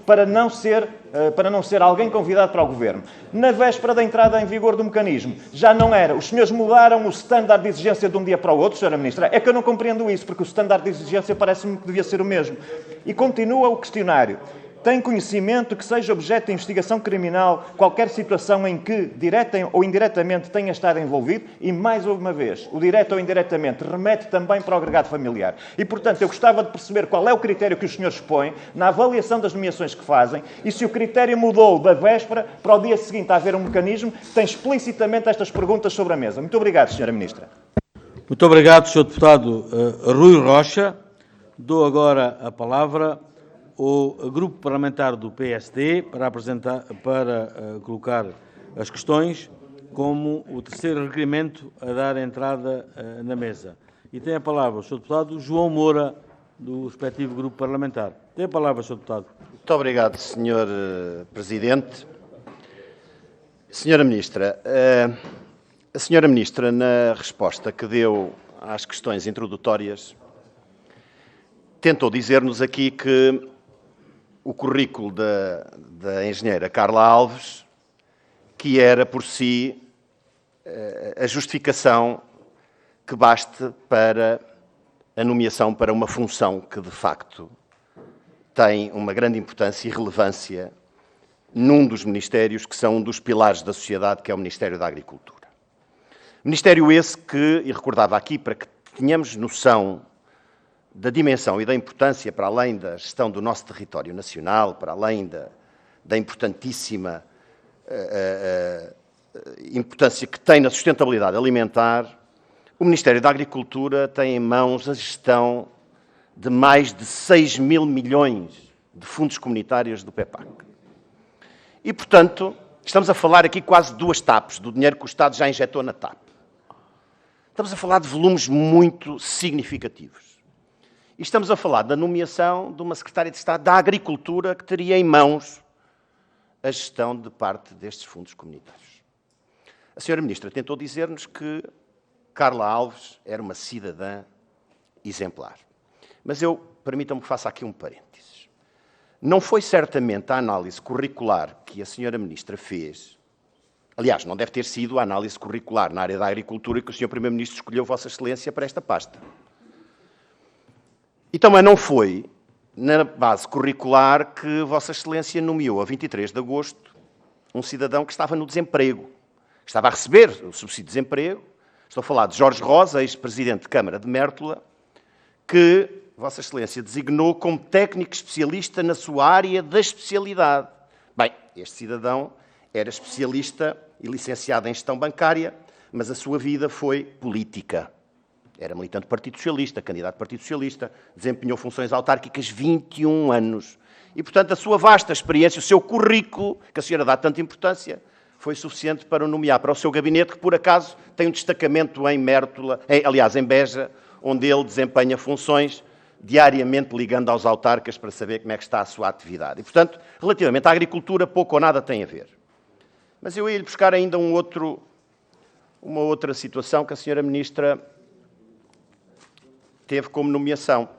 para não ser alguém convidado para o Governo. Na véspera da entrada em vigor do mecanismo, já não era. Os senhores mudaram o standard de exigência de um dia para o outro, senhora Ministra. É que eu não compreendo isso, porque o standard de exigência parece-me que devia ser o mesmo. E continua o questionário. Tem conhecimento que seja objeto de investigação criminal qualquer situação em que, direta ou indiretamente, tenha estado envolvido? E, mais uma vez, o direto ou indiretamente remete também para o agregado familiar. E, portanto, eu gostava de perceber qual é o critério que os senhores põem na avaliação das nomeações que fazem e se o critério mudou da véspera para o dia seguinte a haver um mecanismo que tem explicitamente estas perguntas sobre a mesa. Muito obrigado, Sra. Ministra. Muito obrigado, Sr. Deputado Rui Rocha. Dou agora a palavra ao Grupo Parlamentar do PSD para colocar as questões como o terceiro requerimento a dar entrada na mesa. E tem a palavra o Sr. Deputado João Moura, do respectivo Grupo Parlamentar. Tem a palavra, Sr. Deputado. Muito obrigado, Sr. Presidente. Sra. Ministra, a Sra. Ministra, na resposta que deu às questões introdutórias, tentou dizer-nos aqui que o currículo da engenheira Carla Alves, que era por si a justificação que baste para a nomeação para uma função que, de facto, tem uma grande importância e relevância num dos ministérios que são um dos pilares da sociedade, que é o Ministério da Agricultura. Ministério esse que, e recordava aqui, para que tenhamos noção da dimensão e da importância, para além da gestão do nosso território nacional, para além da importantíssima importância que tem na sustentabilidade alimentar, o Ministério da Agricultura tem em mãos a gestão de mais de 6 mil milhões de fundos comunitários do PEPAC. E, portanto, estamos a falar aqui quase 2 TAPs do dinheiro que o Estado já injetou na TAP. Estamos a falar de volumes muito significativos. E estamos a falar da nomeação de uma Secretária de Estado da Agricultura que teria em mãos a gestão de parte destes fundos comunitários. A Sra. Ministra tentou dizer-nos que Carla Alves era uma cidadã exemplar. Mas permitam-me que faça aqui um parênteses. Não foi certamente a análise curricular que a Sra. Ministra fez. Aliás, não deve ter sido a análise curricular na área da agricultura que o Sr. Primeiro-Ministro escolheu Vossa Excelência para esta pasta. E também não foi na base curricular que Vossa Excelência nomeou a 23 de agosto um cidadão que estava no desemprego, que estava a receber o subsídio de desemprego. Estou a falar de Jorge Rosa, ex-presidente de Câmara de Mértola, que Vossa Excelência designou como técnico especialista na sua área da especialidade. Bem, este cidadão era especialista e licenciado em gestão bancária, mas a sua vida foi política. Era militante do Partido Socialista, candidato do Partido Socialista, desempenhou funções autárquicas 21 anos. E, portanto, a sua vasta experiência, o seu currículo, que a senhora dá tanta importância, foi suficiente para o nomear para o seu gabinete, que, por acaso, tem um destacamento em Mértola, em Beja, onde ele desempenha funções diariamente ligando aos autarcas para saber como é que está a sua atividade. E, portanto, relativamente à agricultura, pouco ou nada tem a ver. Mas eu ia-lhe buscar ainda uma outra situação que a Sra. Ministra teve como nomeação.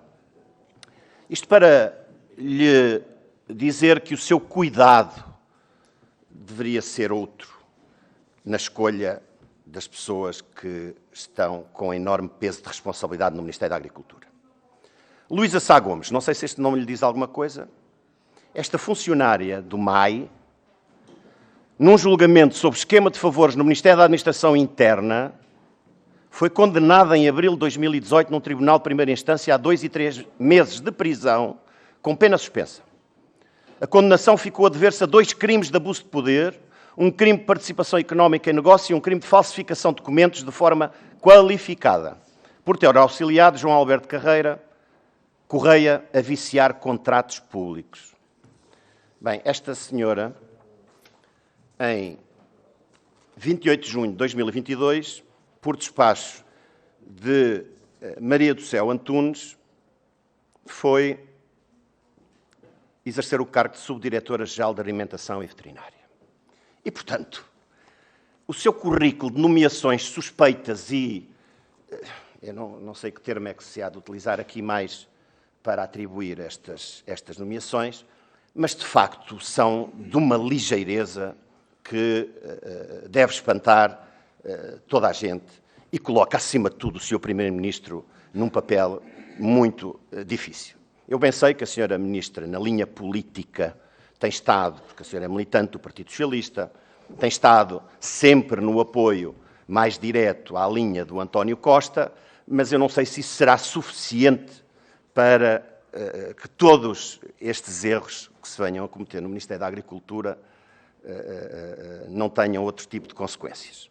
Isto para lhe dizer que o seu cuidado deveria ser outro na escolha das pessoas que estão com enorme peso de responsabilidade no Ministério da Agricultura. Luísa Sá Gomes, não sei se este nome lhe diz alguma coisa. Esta funcionária do MAI, num julgamento sobre esquema de favores no Ministério da Administração Interna, foi condenada em abril de 2018 num tribunal de primeira instância a 2 e 3 meses de prisão, com pena suspensa. A condenação ficou a dever-se a 2 crimes de abuso de poder, um crime de participação económica em negócio e um crime de falsificação de documentos de forma qualificada, por ter auxiliado João Alberto Correia a viciar contratos públicos. Bem, esta senhora, em 28 de junho de 2022, por despacho de Maria do Céu Antunes, foi exercer o cargo de Subdiretora-Geral de Alimentação e Veterinária. E, portanto, o seu currículo de nomeações suspeitas e... eu não sei que termo é que se há de utilizar aqui mais para atribuir estas nomeações, mas, de facto, são de uma ligeireza que deve espantar toda a gente e coloca, acima de tudo, o Sr. Primeiro-Ministro num papel muito difícil. Eu bem sei que a senhora Ministra, na linha política, tem estado, porque a senhora é militante do Partido Socialista, tem estado sempre no apoio mais direto à linha do António Costa, mas eu não sei se isso será suficiente para que todos estes erros que se venham a cometer no Ministério da Agricultura não tenham outro tipo de consequências.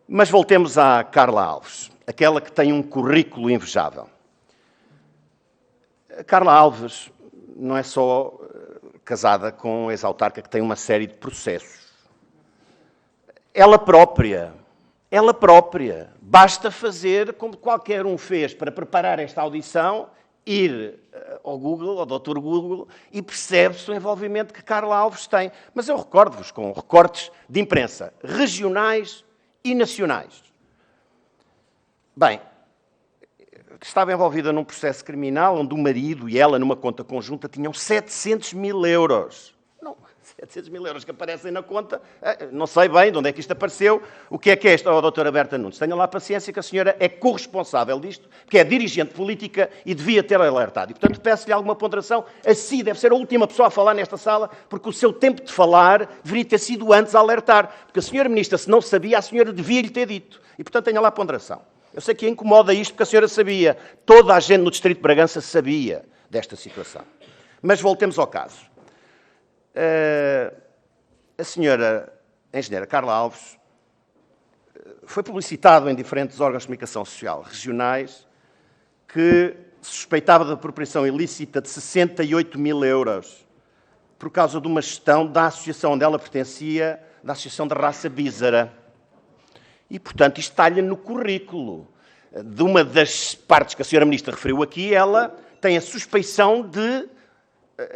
Mas voltemos à Carla Alves, aquela que tem um currículo invejável. A Carla Alves não é só casada com um ex-autarca que tem uma série de processos. Ela própria, basta fazer como qualquer um fez para preparar esta audição, ir ao Google, ao Dr. Google, e percebe-se o envolvimento que Carla Alves tem. Mas eu recordo-vos com recortes de imprensa regionais e nacionais. Bem, que estava envolvida num processo criminal onde o marido e ela, numa conta conjunta, tinham 700 mil euros. Não, 700 mil euros que aparecem na conta, não sei bem de onde é que isto apareceu. O que é isto, doutora Berta Nunes? Tenha lá paciência que a senhora é corresponsável disto, que é dirigente política e devia ter alertado. E, portanto, peço-lhe alguma ponderação. Assim, deve ser a última pessoa a falar nesta sala, porque o seu tempo de falar deveria ter sido antes a alertar. Porque a senhora Ministra, se não sabia, a senhora devia-lhe ter dito. E, portanto, tenha lá ponderação. Eu sei que a incomoda isto porque a senhora sabia. Toda a gente no Distrito de Bragança sabia desta situação. Mas voltemos ao caso. A senhora engenheira Carla Alves foi publicitado em diferentes órgãos de comunicação social regionais que suspeitava de apropriação ilícita de 68 mil euros por causa de uma gestão da associação onde ela pertencia, da Associação da Raça Bízara. E, portanto, isto está-lhe no currículo. De uma das partes que a senhora Ministra referiu aqui, ela tem a suspeição de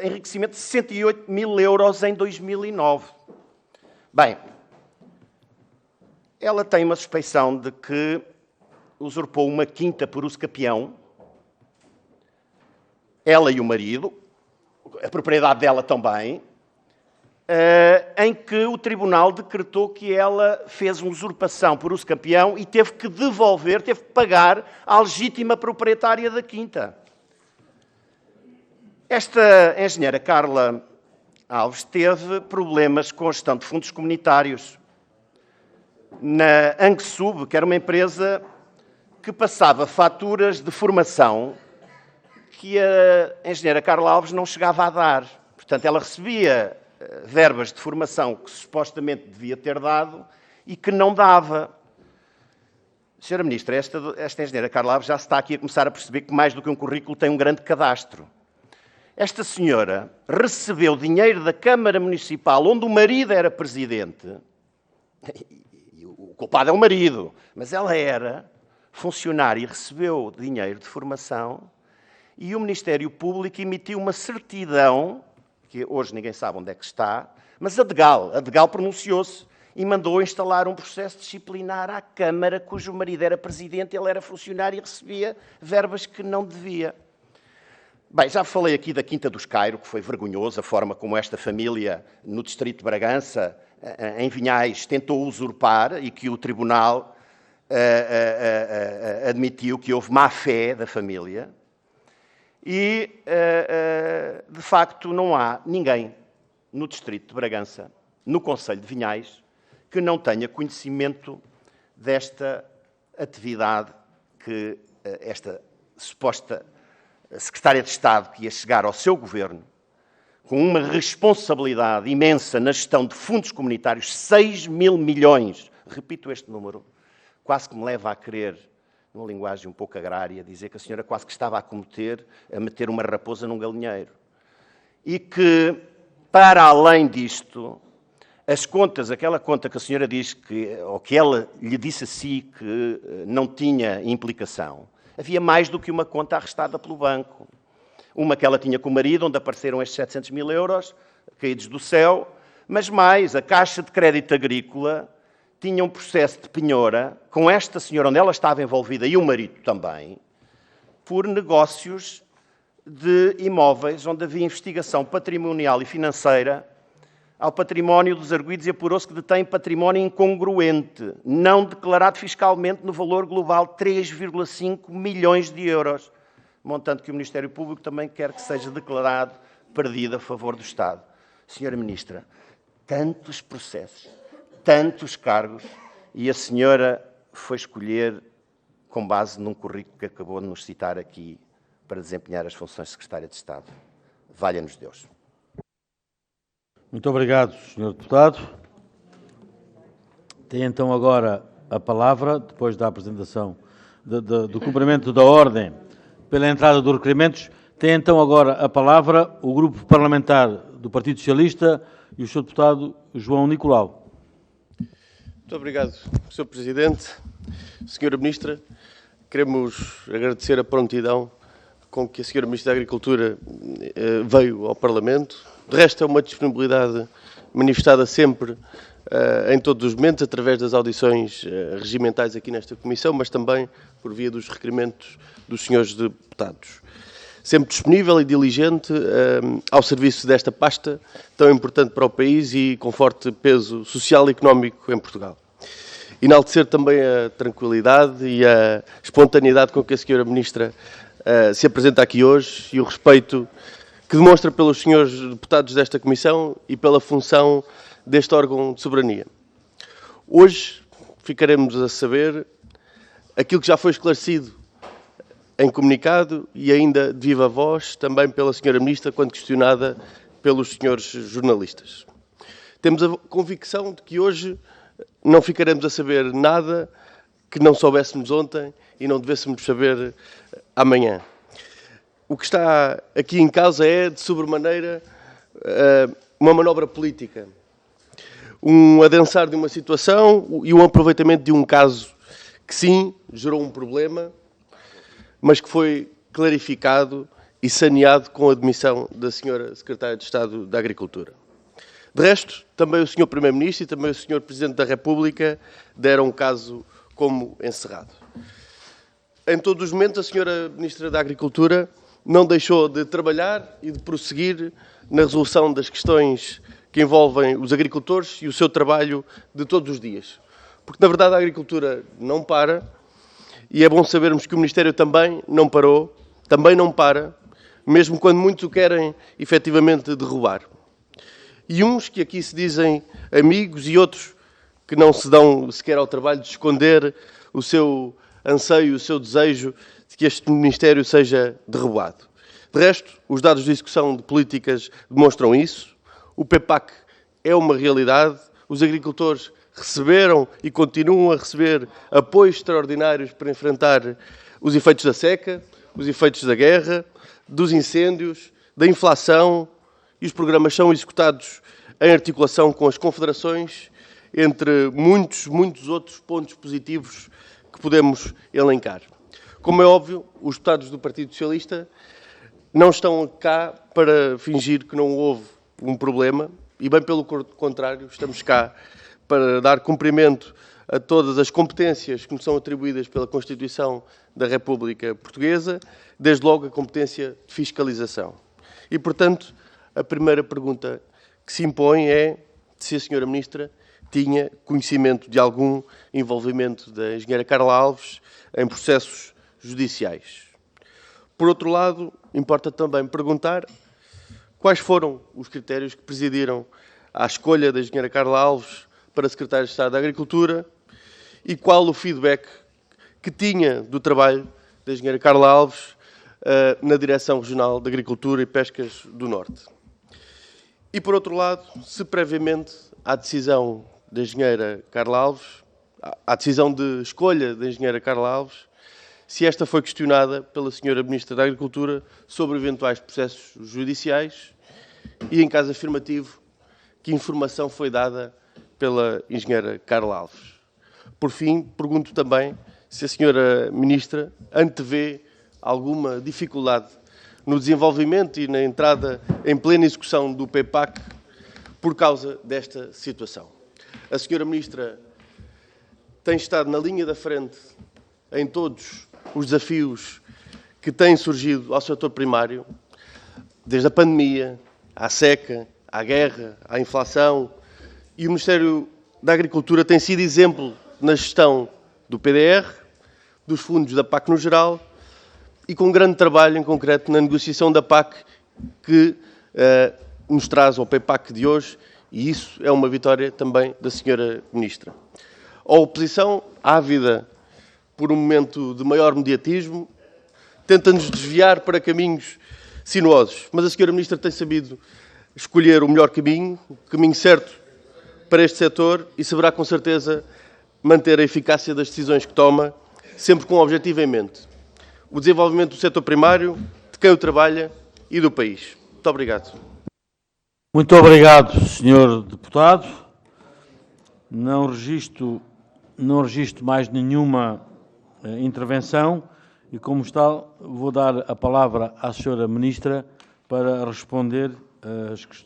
enriquecimento de 68 mil euros em 2009. Bem, ela tem uma suspeição de que usurpou uma quinta por uso capião, ela e o marido, a propriedade dela também, em que o Tribunal decretou que ela fez uma usurpação por uso campeão e teve que devolver, teve que pagar à legítima proprietária da quinta. Esta engenheira Carla Alves teve problemas com a gestão de fundos comunitários na ANGSUB, que era uma empresa que passava faturas de formação que a engenheira Carla Alves não chegava a dar. Portanto, ela recebia verbas de formação que supostamente devia ter dado e que não dava. Senhora Ministra, esta engenheira Carla Alves já se está aqui a começar a perceber que mais do que um currículo tem um grande cadastro. Esta senhora recebeu dinheiro da Câmara Municipal, onde o marido era presidente, e o culpado é o marido, mas ela era funcionária e recebeu dinheiro de formação, e o Ministério Público emitiu uma certidão, que hoje ninguém sabe onde é que está, mas a Degal pronunciou-se e mandou instalar um processo disciplinar à Câmara, cujo marido era presidente, ele era funcionário e recebia verbas que não devia. Bem, já falei aqui da Quinta dos Cairo, que foi vergonhoso, a forma como esta família, no Distrito de Bragança, em Vinhais, tentou usurpar e que o Tribunal admitiu que houve má-fé da família. E, de facto, não há ninguém no Distrito de Bragança, no Concelho de Vinhais, que não tenha conhecimento desta atividade que esta suposta Secretária de Estado que ia chegar ao seu governo com uma responsabilidade imensa na gestão de fundos comunitários, 6 mil milhões, repito este número, quase que me leva a crer, numa linguagem um pouco agrária, dizer que a senhora quase que estava a meter uma raposa num galinheiro. E que, para além disto, as contas, aquela conta que a senhora diz que, ou que ela lhe disse a si que não tinha implicação, havia mais do que uma conta arrestada pelo banco. Uma que ela tinha com o marido, onde apareceram estes 700 mil euros, caídos do céu, mas mais, a Caixa de Crédito Agrícola tinha um processo de penhora com esta senhora, onde ela estava envolvida, e o marido também, por negócios de imóveis, onde havia investigação patrimonial e financeira ao património dos arguidos e apurou-se que detém património incongruente, não declarado fiscalmente no valor global de 3,5 milhões de euros. montante que o Ministério Público também quer que seja declarado perdido a favor do Estado. Senhora Ministra, tantos processos, tantos cargos, e a senhora foi escolher com base num currículo que acabou de nos citar aqui para desempenhar as funções de Secretária de Estado. Valha-nos Deus. Muito obrigado, Sr. Deputado. Tem então agora a palavra, depois da apresentação do cumprimento da ordem pela entrada dos requerimentos, tem então agora a palavra o Grupo Parlamentar do Partido Socialista e o Sr. Deputado João Nicolau. Muito obrigado, Sr. Presidente. Senhora Ministra, queremos agradecer a prontidão com que a Senhora Ministra da Agricultura veio ao Parlamento. De resto, é uma disponibilidade manifestada sempre, em todos os momentos, através das audições regimentais aqui nesta Comissão, mas também por via dos requerimentos dos senhores deputados. Sempre disponível e diligente ao serviço desta pasta tão importante para o país e com forte peso social e económico em Portugal. Enaltecer também a tranquilidade e a espontaneidade com que a Senhora Ministra se apresenta aqui hoje e o respeito que demonstra pelos senhores deputados desta Comissão e pela função deste órgão de soberania. Hoje ficaremos a saber aquilo que já foi esclarecido em comunicado e ainda de viva voz também pela Senhora Ministra quando questionada pelos senhores jornalistas. Temos a convicção de que hoje não ficaremos a saber nada que não soubéssemos ontem e não devêssemos saber amanhã. O que está aqui em causa é, de sobremaneira, uma manobra política, um adensar de uma situação e um aproveitamento de um caso que, sim, gerou um problema, mas que foi clarificado e saneado com a demissão da Senhora Secretária de Estado da Agricultura. De resto, também o Sr. Primeiro-Ministro e também o Sr. Presidente da República deram o caso como encerrado. Em todos os momentos, a Senhora Ministra da Agricultura não deixou de trabalhar e de prosseguir na resolução das questões que envolvem os agricultores e o seu trabalho de todos os dias. Porque, na verdade, a agricultura não para e é bom sabermos que o Ministério também não parou, também não para, mesmo quando muitos o querem efetivamente derrubar. E uns que aqui se dizem amigos e outros que não se dão sequer ao trabalho de esconder o seu anseio, o seu desejo de que este Ministério seja derrubado. De resto, os dados de execução de políticas demonstram isso. O PEPAC é uma realidade. Os agricultores receberam e continuam a receber apoios extraordinários para enfrentar os efeitos da seca, os efeitos da guerra, dos incêndios, da inflação, e os programas são executados em articulação com as confederações, entre muitos outros pontos positivos que podemos elencar. Como é óbvio, os deputados do Partido Socialista não estão cá para fingir que não houve um problema, e bem pelo contrário, estamos cá para dar cumprimento a todas as competências que nos são atribuídas pela Constituição da República Portuguesa, desde logo a competência de fiscalização. E, portanto, a primeira pergunta que se impõe é se a Senhora Ministra tinha conhecimento de algum envolvimento da engenheira Carla Alves em processos judiciais. Por outro lado, importa também perguntar quais foram os critérios que presidiram à escolha da engenheira Carla Alves para Secretária de Estado da Agricultura e qual o feedback que tinha do trabalho da engenheira Carla Alves na Direção Regional de Agricultura e Pescas do Norte. E, por outro lado, se previamente à decisão da engenheira Carla Alves, à decisão de escolha da engenheira Carla Alves, se esta foi questionada pela Senhora Ministra da Agricultura sobre eventuais processos judiciais e, em caso afirmativo, que informação foi dada pela engenheira Carla Alves. Por fim, pergunto também se a Senhora Ministra antevê alguma dificuldade no desenvolvimento e na entrada em plena execução do PEPAC por causa desta situação. A Senhora Ministra tem estado na linha da frente em todos os desafios que têm surgido ao setor primário, desde a pandemia, à seca, à guerra, à inflação, e o Ministério da Agricultura tem sido exemplo na gestão do PDR, dos fundos da PAC no geral e com um grande trabalho em concreto na negociação da PAC que nos traz ao PEPAC de hoje, e isso é uma vitória também da Sra. Ministra. A oposição, ávida por um momento de maior mediatismo, tenta-nos desviar para caminhos sinuosos, mas a Sra. Ministra tem sabido escolher o melhor caminho, o caminho certo para este setor, e saberá com certeza manter a eficácia das decisões que toma, sempre com um objetivo em mente: o desenvolvimento do setor primário, de quem o trabalha e do país. Muito obrigado. Muito obrigado, Sr. Deputado. Não registro mais nenhuma intervenção e, como tal, vou dar a palavra à Sra. Ministra para responder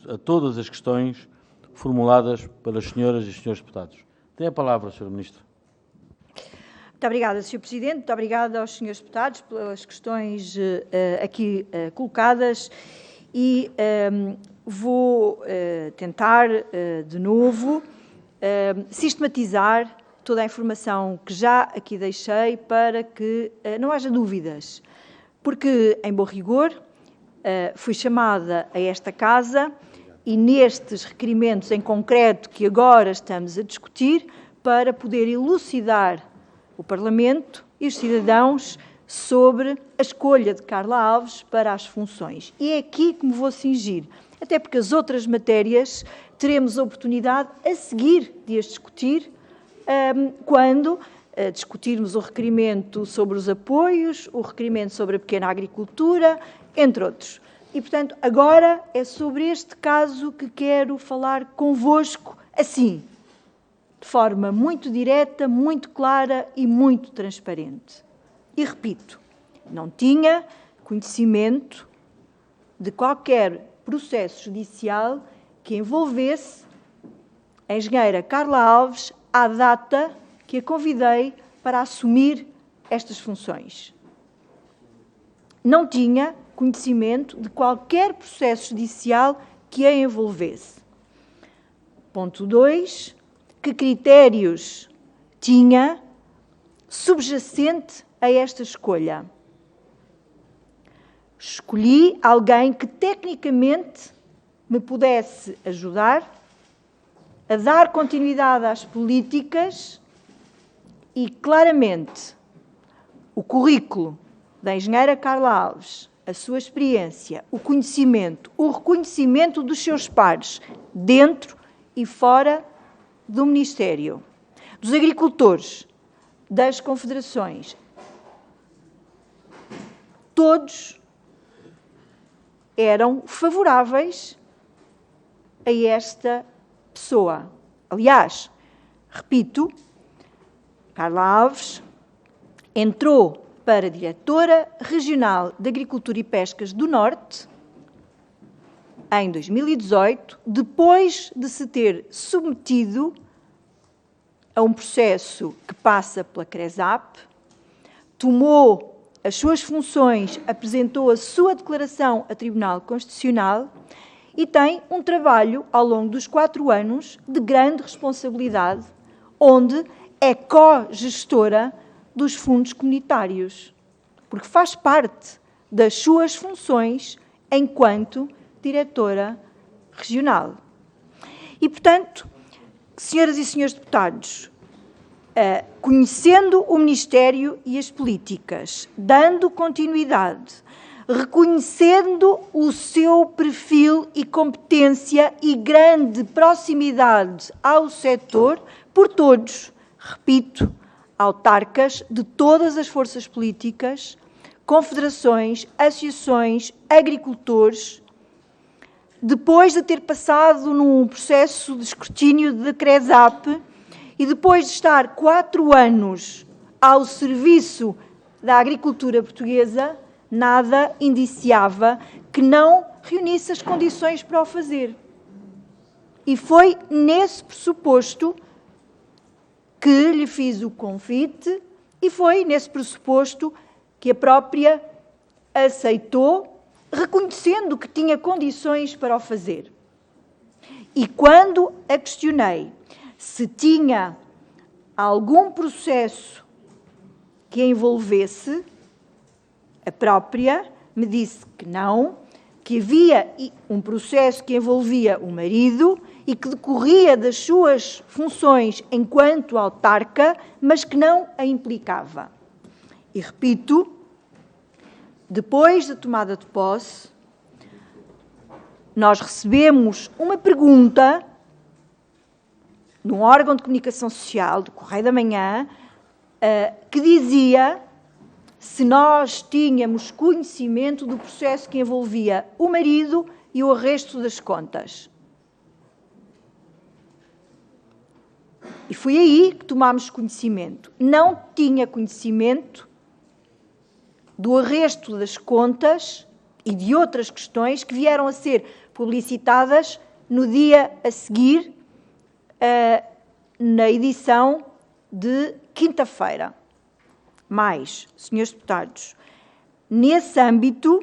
a todas as questões formuladas pelas senhoras e senhores deputados. Tem a palavra, Sra. Ministra. Muito obrigada, Sr. Presidente. Muito obrigada aos senhores deputados pelas questões aqui colocadas e vou tentar, de novo, sistematizar toda a informação que já aqui deixei para que não haja dúvidas, porque, em bom rigor, fui chamada a esta Casa e nestes requerimentos em concreto que agora estamos a discutir para poder elucidar o Parlamento e os cidadãos sobre a escolha de Carla Alves para as funções. E é aqui que me vou cingir, até porque as outras matérias teremos a oportunidade a seguir de as discutir quando discutirmos o requerimento sobre os apoios, o requerimento sobre a pequena agricultura, entre outros. E, portanto, agora é sobre este caso que quero falar convosco, assim, de forma muito direta, muito clara e muito transparente. E repito, não tinha conhecimento de qualquer processo judicial que envolvesse a engenheira Carla Alves à data que a convidei para assumir estas funções. Não tinha conhecimento de qualquer processo judicial que a envolvesse. Ponto 2. Que critérios tinha subjacente a esta escolha? Escolhi alguém que tecnicamente me pudesse ajudar a dar continuidade às políticas e, claramente, o currículo da engenheira Carla Alves, a sua experiência, o conhecimento, o reconhecimento dos seus pares dentro e fora do Ministério, dos agricultores, das confederações, todos eram favoráveis a esta pessoa. Aliás, repito, Carla Alves entrou para Diretora Regional de Agricultura e Pescas do Norte em 2018, depois de se ter submetido a um processo que passa pela CRESAP, tomou as suas funções, apresentou a sua declaração a Tribunal Constitucional e tem um trabalho, ao longo dos 4 anos, de grande responsabilidade, onde é co-gestora dos fundos comunitários, porque faz parte das suas funções enquanto diretora regional. E, portanto, senhoras e senhores deputados, conhecendo o Ministério e as políticas, dando continuidade, reconhecendo o seu perfil e competência e grande proximidade ao setor, por todos, repito, autarcas de todas as forças políticas, confederações, associações, agricultores, depois de ter passado num processo de escrutínio da CRESAP e depois de estar 4 anos ao serviço da agricultura portuguesa, nada indiciava que não reunisse as condições para o fazer. E foi nesse pressuposto que lhe fiz o convite e foi nesse pressuposto que a própria aceitou, reconhecendo que tinha condições para o fazer. E quando a questionei se tinha algum processo que a envolvesse, A própria me disse que não, que havia um processo que envolvia o marido e que decorria das suas funções enquanto autarca, mas que não a implicava. E repito, depois da tomada de posse, nós recebemos uma pergunta num órgão de comunicação social, do Correio da Manhã, que dizia se nós tínhamos conhecimento do processo que envolvia o marido e o arresto das contas. E foi aí que tomámos conhecimento. Não tinha conhecimento do arresto das contas e de outras questões que vieram a ser publicitadas no dia a seguir, na edição de quinta-feira. Mais, senhores deputados, nesse âmbito,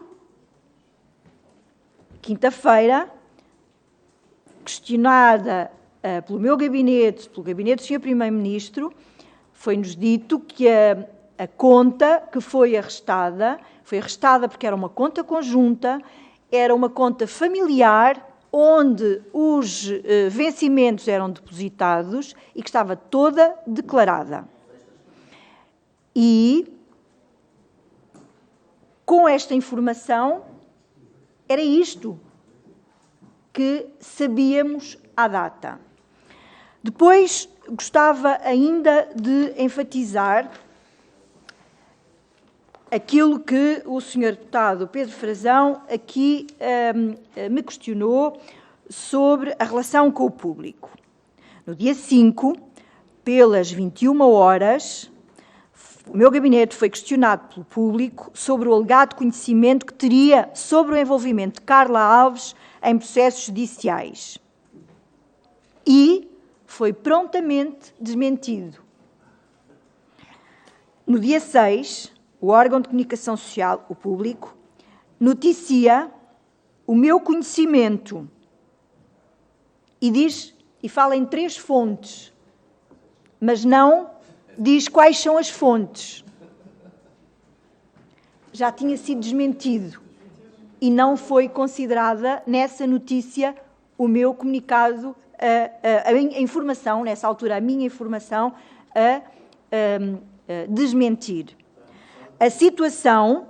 quinta-feira, questionada pelo meu gabinete, pelo gabinete do Sr. Primeiro-Ministro, foi-nos dito que a conta que foi arrestada porque era uma conta conjunta, era uma conta familiar, onde os vencimentos eram depositados e que estava toda declarada. E, com esta informação, era isto que sabíamos à data. Depois, gostava ainda de enfatizar aquilo que o Sr. Deputado Pedro Frazão aqui me questionou sobre a relação com o público. No dia 5, pelas 21 horas, o meu gabinete foi questionado pelo público sobre o alegado conhecimento que teria sobre o envolvimento de Carla Alves em processos judiciais. E foi prontamente desmentido. No dia 6, o órgão de comunicação social, o público, noticia o meu conhecimento e fala em 3 fontes, mas não diz quais são as fontes. Já tinha sido desmentido e não foi considerada nessa notícia o meu comunicado, a informação, nessa altura, a minha informação, a desmentir. A situação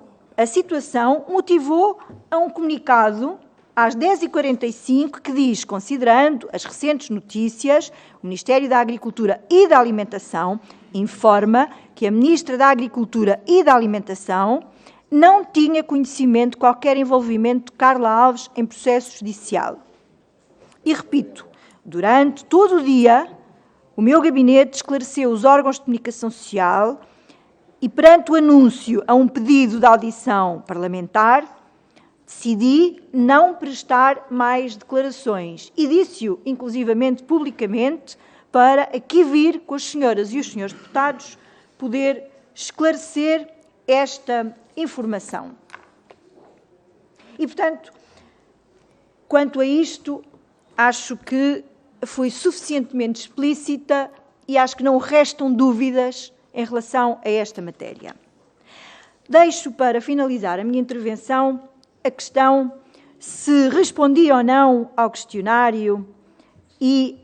motivou a um comunicado às 10h45 que diz, considerando as recentes notícias, o Ministério da Agricultura e da Alimentação informa que a Ministra da Agricultura e da Alimentação não tinha conhecimento de qualquer envolvimento de Carla Alves em processo judicial. E repito, durante todo o dia, o meu gabinete esclareceu os órgãos de comunicação social e, perante o anúncio a um pedido de audição parlamentar, decidi não prestar mais declarações e disse-o, inclusivamente, publicamente, para aqui vir com as senhoras e os senhores deputados poder esclarecer esta informação. E, portanto, quanto a isto, acho que fui suficientemente explícita e acho que não restam dúvidas em relação a esta matéria. Deixo para finalizar a minha intervenção a questão se respondi ou não ao questionário e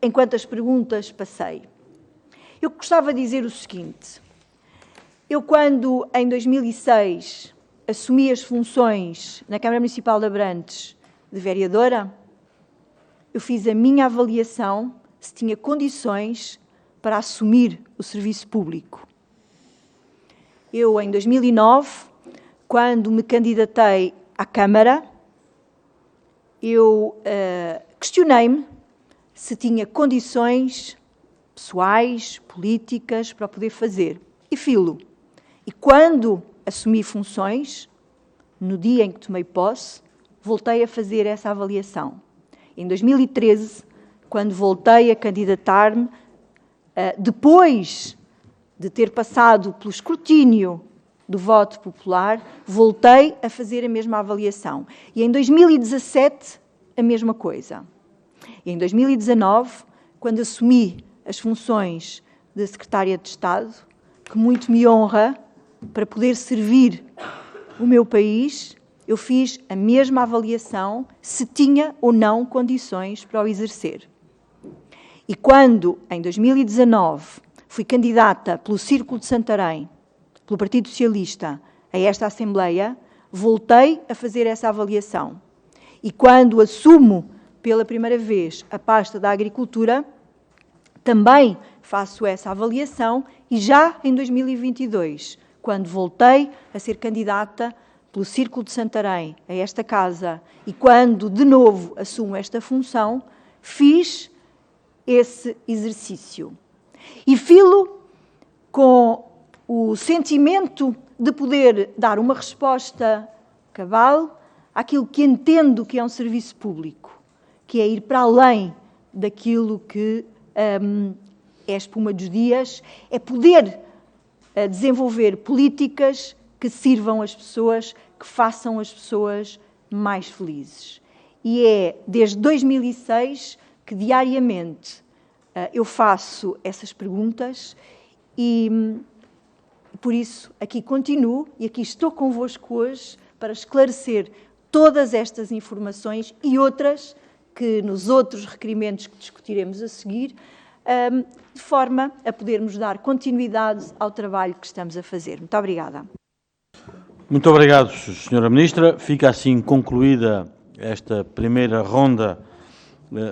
em quantas perguntas passei. Eu gostava de dizer o seguinte: eu, quando em 2006 assumi as funções na Câmara Municipal de Abrantes de vereadora, eu fiz a minha avaliação se tinha condições para assumir o serviço público. Eu, em 2009, quando me candidatei à Câmara, eu questionei-me se tinha condições pessoais, políticas, para poder fazer. E filo. E quando assumi funções, no dia em que tomei posse, voltei a fazer essa avaliação. Em 2013, quando voltei a candidatar-me, depois de ter passado pelo escrutínio do voto popular, voltei a fazer a mesma avaliação. E em 2017, a mesma coisa. E em 2019, quando assumi as funções de Secretária de Estado, que muito me honra, para poder servir o meu país, eu fiz a mesma avaliação se tinha ou não condições para o exercer. E quando, em 2019, fui candidata pelo Círculo de Santarém, pelo Partido Socialista, a esta Assembleia, voltei a fazer essa avaliação. E quando assumo pela primeira vez a pasta da Agricultura, também faço essa avaliação e já em 2022, quando voltei a ser candidata pelo Círculo de Santarém a esta Casa e quando de novo assumo esta função, fiz esse exercício. E filo com o sentimento de poder dar uma resposta cabal àquilo que entendo que é um serviço público, que é ir para além daquilo que é a espuma dos dias, é poder desenvolver políticas que sirvam as pessoas, que façam as pessoas mais felizes. E é desde 2006 que diariamente eu faço essas perguntas e, por isso, aqui continuo e aqui estou convosco hoje para esclarecer todas estas informações e outras que nos outros requerimentos que discutiremos a seguir, de forma a podermos dar continuidade ao trabalho que estamos a fazer. Muito obrigada. Muito obrigado, Sra. Ministra. Fica assim concluída esta primeira ronda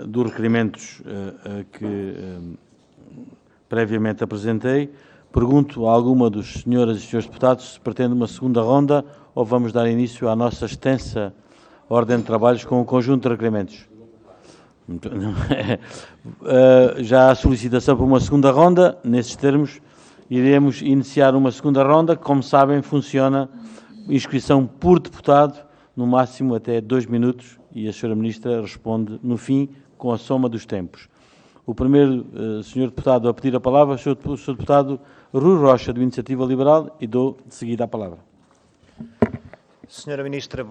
dos requerimentos que previamente apresentei. Pergunto a alguma dos senhoras e senhores deputados se pretende uma segunda ronda ou vamos dar início à nossa extensa ordem de trabalhos com o conjunto de requerimentos. Já há solicitação para uma segunda ronda. Nesses termos, iremos iniciar uma segunda ronda. Como sabem, funciona inscrição por deputado, no máximo até 2 minutos, e a Sra. Ministra responde no fim com a soma dos tempos. O primeiro senhor deputado a pedir a palavra, o Sr. Deputado Rui Rocha, do Iniciativa Liberal, e dou de seguida a palavra. Senhora Ministra,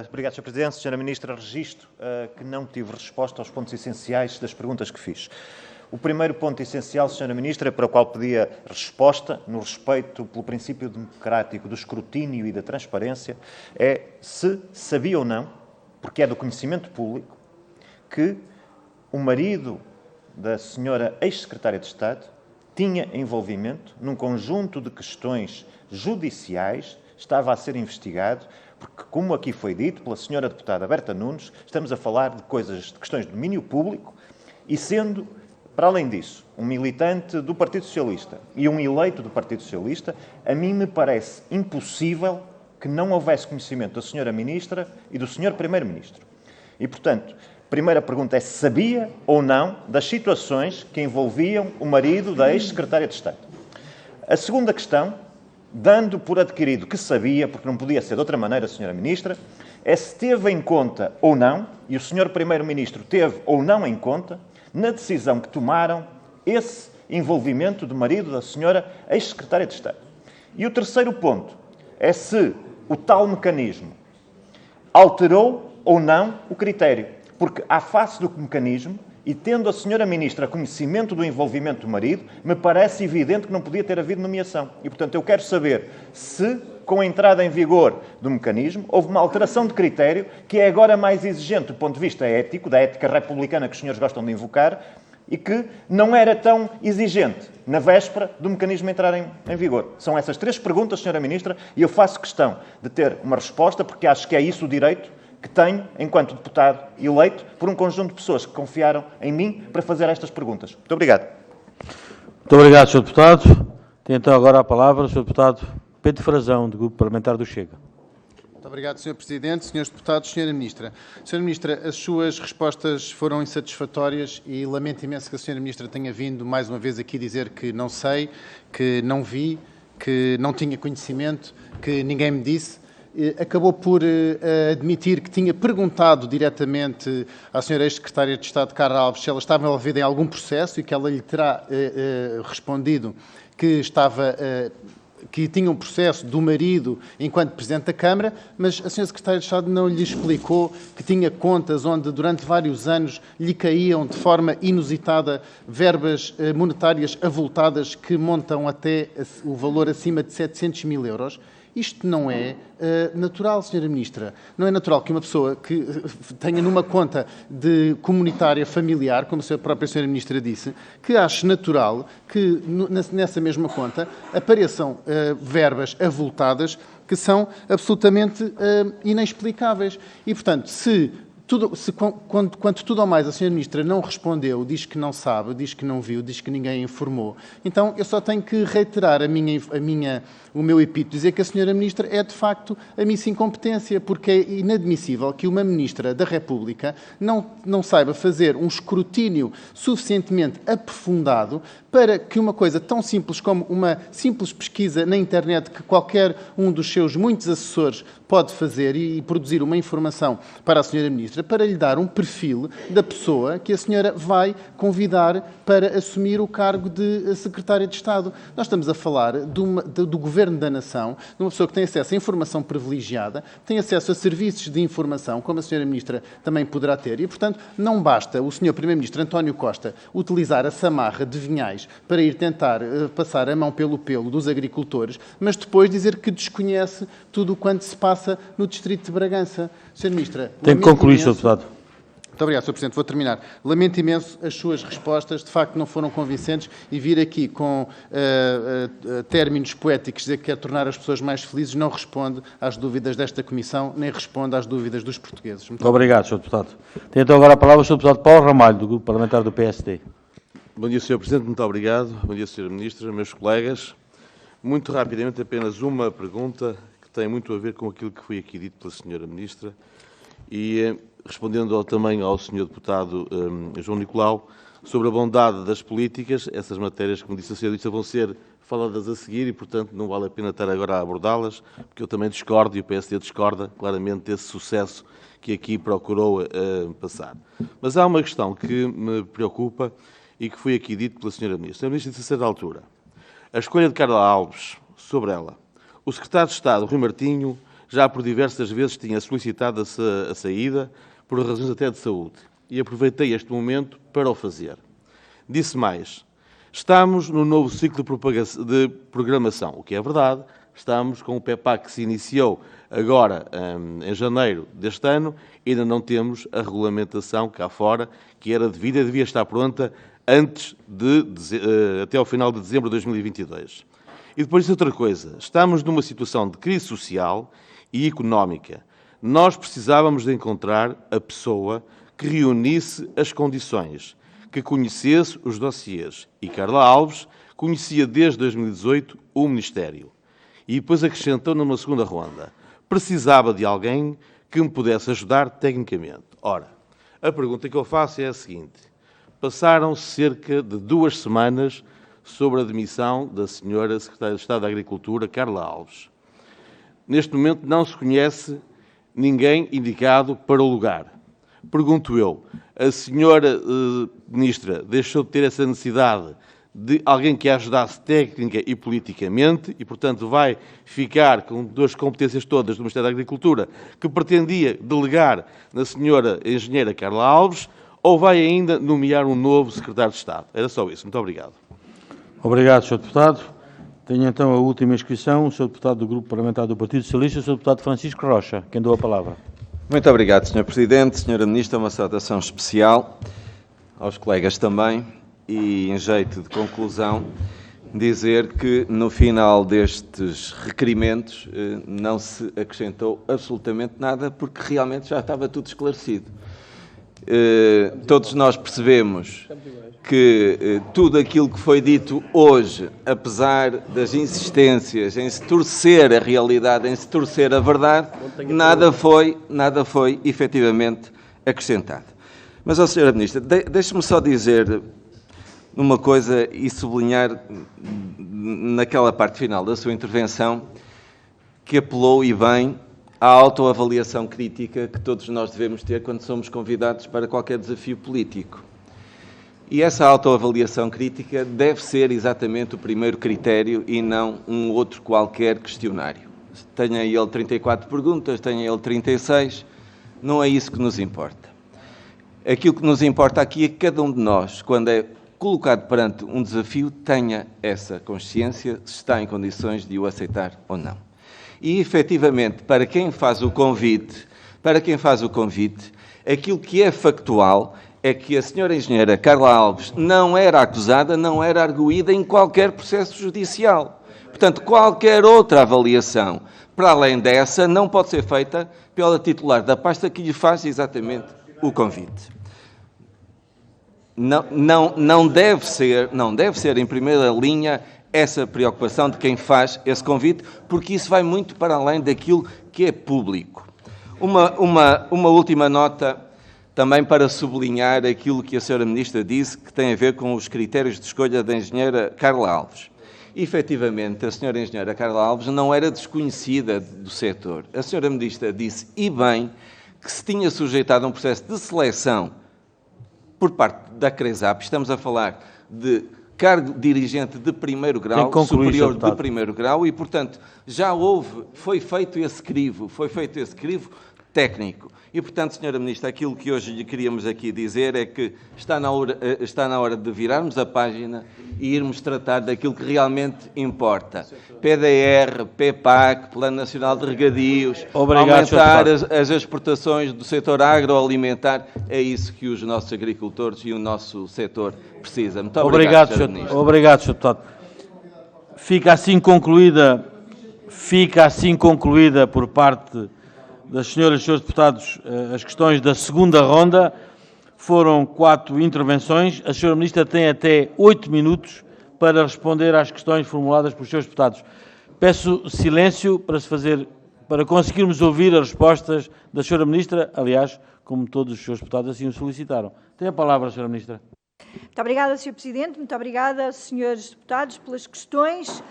obrigado, Sr. Presidente. Senhora Ministra, registro que não tive resposta aos pontos essenciais das perguntas que fiz. O primeiro ponto essencial, Senhora Ministra, para o qual pedia resposta, no respeito pelo princípio democrático do escrutínio e da transparência, é se sabia ou não, porque é do conhecimento público, que o marido da senhora ex-secretária de Estado tinha envolvimento num conjunto de questões judiciais, estava a ser investigado, porque, como aqui foi dito pela senhora deputada Berta Nunes, estamos a falar de questões de domínio público e sendo, para além disso, um militante do Partido Socialista e um eleito do Partido Socialista, a mim me parece impossível que não houvesse conhecimento da senhora Ministra e do senhor Primeiro-Ministro. E, portanto, a primeira pergunta é se sabia ou não das situações que envolviam o marido da ex-secretária de Estado. A segunda questão, dando por adquirido que sabia, porque não podia ser de outra maneira, senhora Ministra, é se teve em conta ou não, e o senhor Primeiro-Ministro teve ou não em conta, na decisão que tomaram esse envolvimento do marido da senhora ex-secretária de Estado. E o terceiro ponto é se o tal mecanismo alterou ou não o critério. Porque, à face do mecanismo, e tendo a senhora Ministra conhecimento do envolvimento do marido, me parece evidente que não podia ter havido nomeação. E, portanto, eu quero saber se, com a entrada em vigor do mecanismo, houve uma alteração de critério que é agora mais exigente do ponto de vista ético, da ética republicana que os senhores gostam de invocar, e que não era tão exigente na véspera do mecanismo entrar em vigor. São essas 3 perguntas, senhora Ministra, e eu faço questão de ter uma resposta, porque acho que é isso o direito que tenho, enquanto deputado eleito, por um conjunto de pessoas que confiaram em mim para fazer estas perguntas. Muito obrigado. Muito obrigado, Sr. Deputado. Tem então agora a palavra o Sr. Deputado Pedro Frazão, do Grupo Parlamentar do Chega. Muito obrigado, Sr. Presidente, Srs. Deputados, Sra. Ministra. Sra. Ministra, as suas respostas foram insatisfatórias e lamento imenso que a Sra. Ministra tenha vindo mais uma vez aqui dizer que não sei, que não vi, que não tinha conhecimento, que ninguém me disse. Acabou por admitir que tinha perguntado diretamente à senhora ex-secretária de Estado, Carla Alves, se ela estava envolvida em algum processo e que ela lhe terá respondido que estava que tinha um processo do marido enquanto Presidente da Câmara, mas a Sra. Secretária de Estado não lhe explicou que tinha contas onde durante vários anos lhe caíam de forma inusitada verbas monetárias avultadas que montam até o valor acima de 700 mil euros. Isto não é natural, Sra. Ministra. Não é natural que uma pessoa que tenha numa conta de comunitária familiar, como a própria Sra. Ministra disse, que ache natural que nessa mesma conta apareçam verbas avultadas que são absolutamente inexplicáveis. E, portanto, quanto tudo ao mais a Sra. Ministra não respondeu, diz que não sabe, diz que não viu, diz que ninguém informou, então eu só tenho que reiterar o meu epíteto, dizer que a Sra. Ministra é de facto a missa incompetência, porque é inadmissível que uma Ministra da República não saiba fazer um escrutínio suficientemente aprofundado para que uma coisa tão simples como uma simples pesquisa na internet que qualquer um dos seus muitos assessores pode fazer e produzir uma informação para a Sra. Ministra, para lhe dar um perfil da pessoa que a senhora vai convidar para assumir o cargo de Secretária de Estado. Nós estamos a falar do Governo da Nação, de uma pessoa que tem acesso a informação privilegiada, tem acesso a serviços de informação, como a Sra. Ministra também poderá ter, e, portanto, não basta o Sr. Primeiro-Ministro António Costa utilizar a samarra de Vinhais para ir tentar passar a mão pelo pelo dos agricultores, mas depois dizer que desconhece tudo o quanto se passa no Distrito de Bragança. Sra. Ministra... Tem que concluir, Sr. Deputado. Muito obrigado, Sr. Presidente. Vou terminar. Lamento imenso as suas respostas, de facto não foram convincentes, e vir aqui com términos poéticos dizer que quer tornar as pessoas mais felizes não responde às dúvidas desta Comissão, nem responde às dúvidas dos portugueses. Muito obrigado, Sr. Deputado. Tem então agora a palavra o Sr. Deputado Paulo Ramalho, do Grupo Parlamentar do PSD. Bom dia, Sr. Presidente. Muito obrigado. Bom dia, Sra. Ministra, meus colegas. Muito rapidamente, apenas uma pergunta que tem muito a ver com aquilo que foi aqui dito pela Sra. Ministra e respondendo também ao Sr. Deputado João Nicolau sobre a bondade das políticas. Essas matérias, como disse a Sra. Ministra, vão ser faladas a seguir e, portanto, não vale a pena estar agora a abordá-las, porque eu também discordo e o PSD discorda claramente desse sucesso que aqui procurou passar. Mas há uma questão que me preocupa e que foi aqui dito pela Sra. Ministra. A Sra. Ministra disse a certa altura: a escolha de Carla Alves, sobre ela. O Secretário de Estado, Rui Martinho, já por diversas vezes tinha solicitado a saída, por razões até de saúde, e aproveitei este momento para o fazer. Disse mais: estamos no novo ciclo de programação, o que é verdade. Estamos com o PEPAC que se iniciou agora em janeiro deste ano, e ainda não temos a regulamentação cá fora, que era devida e devia estar pronta até ao final de dezembro de 2022. E depois outra coisa, estamos numa situação de crise social e económica. Nós precisávamos de encontrar a pessoa que reunisse as condições, que conhecesse os dossiês. E Carla Alves conhecia desde 2018 o Ministério. E depois acrescentou numa segunda ronda: precisava de alguém que me pudesse ajudar tecnicamente. Ora, a pergunta que eu faço é a seguinte: passaram cerca de 2 semanas sobre a demissão da Sra. Secretária de Estado da Agricultura, Carla Alves. Neste momento não se conhece ninguém indicado para o lugar. Pergunto eu, a Sra. Ministra deixou de ter essa necessidade de alguém que a ajudasse técnica e politicamente e, portanto, vai ficar com 2 competências todas do Ministério da Agricultura que pretendia delegar na Sra. Engenheira Carla Alves, ou vai ainda nomear um novo Secretário de Estado? Era só isso. Muito obrigado. Obrigado, Sr. Deputado. Tenho então a última inscrição, o Sr. Deputado do Grupo Parlamentar do Partido Socialista, o Sr. Deputado Francisco Rocha. Quem dou a palavra? Muito obrigado, Sr. Presidente. Sra. Ministra, uma saudação especial aos colegas também e, em jeito de conclusão, dizer que no final destes requerimentos não se acrescentou absolutamente nada, porque realmente já estava tudo esclarecido. Todos nós percebemos que tudo aquilo que foi dito hoje, apesar das insistências em se torcer a realidade, em se torcer a verdade, nada foi efetivamente acrescentado. Mas, ó, Sra. Ministra, deixe-me só dizer uma coisa e sublinhar naquela parte final da sua intervenção que apelou, e bem, à autoavaliação crítica que todos nós devemos ter quando somos convidados para qualquer desafio político. E essa autoavaliação crítica deve ser exatamente o primeiro critério e não um outro qualquer questionário. Tenha ele 34 perguntas, tenha ele 36, não é isso que nos importa. Aquilo que nos importa aqui é que cada um de nós, quando é colocado perante um desafio, tenha essa consciência se está em condições de o aceitar ou não. E, efetivamente, para quem faz o convite, aquilo que é factual é que a senhora engenheira Carla Alves não era acusada, não era arguída em qualquer processo judicial. Portanto, qualquer outra avaliação, para além dessa, não pode ser feita pela titular da pasta que lhe faz exatamente o convite. Não deve ser em primeira linha essa preocupação de quem faz esse convite, porque isso vai muito para além daquilo que é público. Uma última nota, também para sublinhar aquilo que a senhora Ministra disse, que tem a ver com os critérios de escolha da engenheira Carla Alves. Efetivamente, a senhora engenheira Carla Alves não era desconhecida do setor. A senhora Ministra disse, e bem, que se tinha sujeitado a um processo de seleção por parte da CRESAP. Estamos a falar de cargo dirigente de primeiro grau, superior de primeiro grau, e, portanto, foi feito esse crivo técnico. E, portanto, Sra. Ministra, aquilo que hoje lhe queríamos aqui dizer é que está na hora de virarmos a página e irmos tratar daquilo que realmente importa. PDR, PEPAC, Plano Nacional de Regadios, aumentar as exportações do setor agroalimentar. É isso que os nossos agricultores e o nosso setor precisam. Muito obrigado, Sra. Ministra. Obrigado, Sr. Deputado. Fica assim concluída por parte das senhoras e senhores deputados as questões da segunda ronda. Foram 4 intervenções. A senhora Ministra tem até 8 minutos para responder às questões formuladas pelos senhores deputados. Peço silêncio para conseguirmos ouvir as respostas da senhora Ministra, aliás, como todos os senhores deputados assim o solicitaram. Tem a palavra, senhora Ministra. Muito obrigada, Sr. Presidente. Muito obrigada, senhores deputados, pelas questões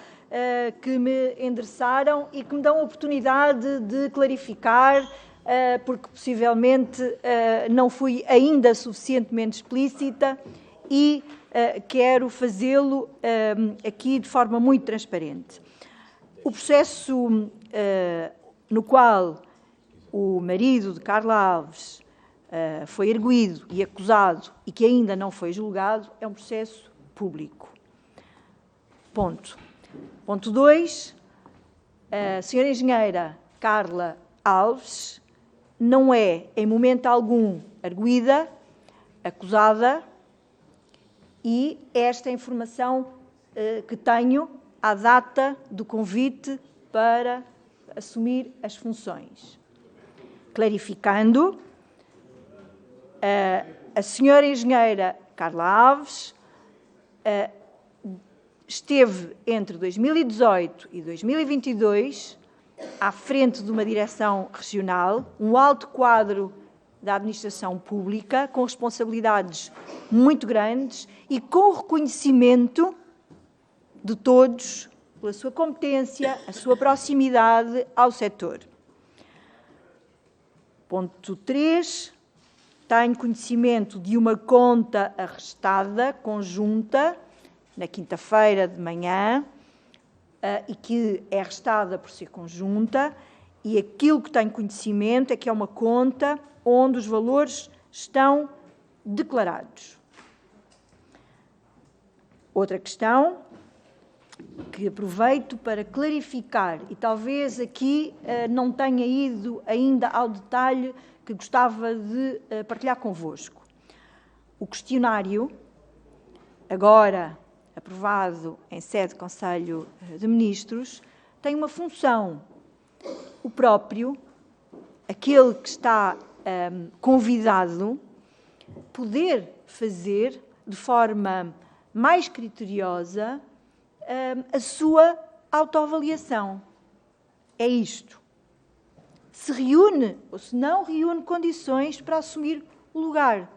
que me endereçaram e que me dão a oportunidade de clarificar, porque possivelmente não fui ainda suficientemente explícita e quero fazê-lo aqui de forma muito transparente. O processo no qual o marido de Carla Alves foi arguido e acusado e que ainda não foi julgado é um processo público. Ponto. Ponto 2, a senhora engenheira Carla Alves não é, em momento algum, arguida, acusada, e esta é a informação que tenho à data do convite para assumir as funções. Clarificando, a senhora engenheira Carla Alves esteve entre 2018 e 2022 à frente de uma direção regional, um alto quadro da administração pública, com responsabilidades muito grandes e com reconhecimento de todos pela sua competência, a sua proximidade ao setor. Ponto 3. Tenho conhecimento de uma conta arrestada, conjunta, na quinta-feira de manhã, e que é arrestada por ser conjunta, e aquilo que tenho conhecimento é que é uma conta onde os valores estão declarados. Outra questão que aproveito para clarificar, e talvez aqui não tenha ido ainda ao detalhe que gostava de partilhar convosco. O questionário, agora aprovado em sede de Conselho de Ministros, tem uma função. O próprio, aquele que está convidado, poder fazer de forma mais criteriosa a sua autoavaliação. É isto. Se reúne ou se não reúne condições para assumir o lugar.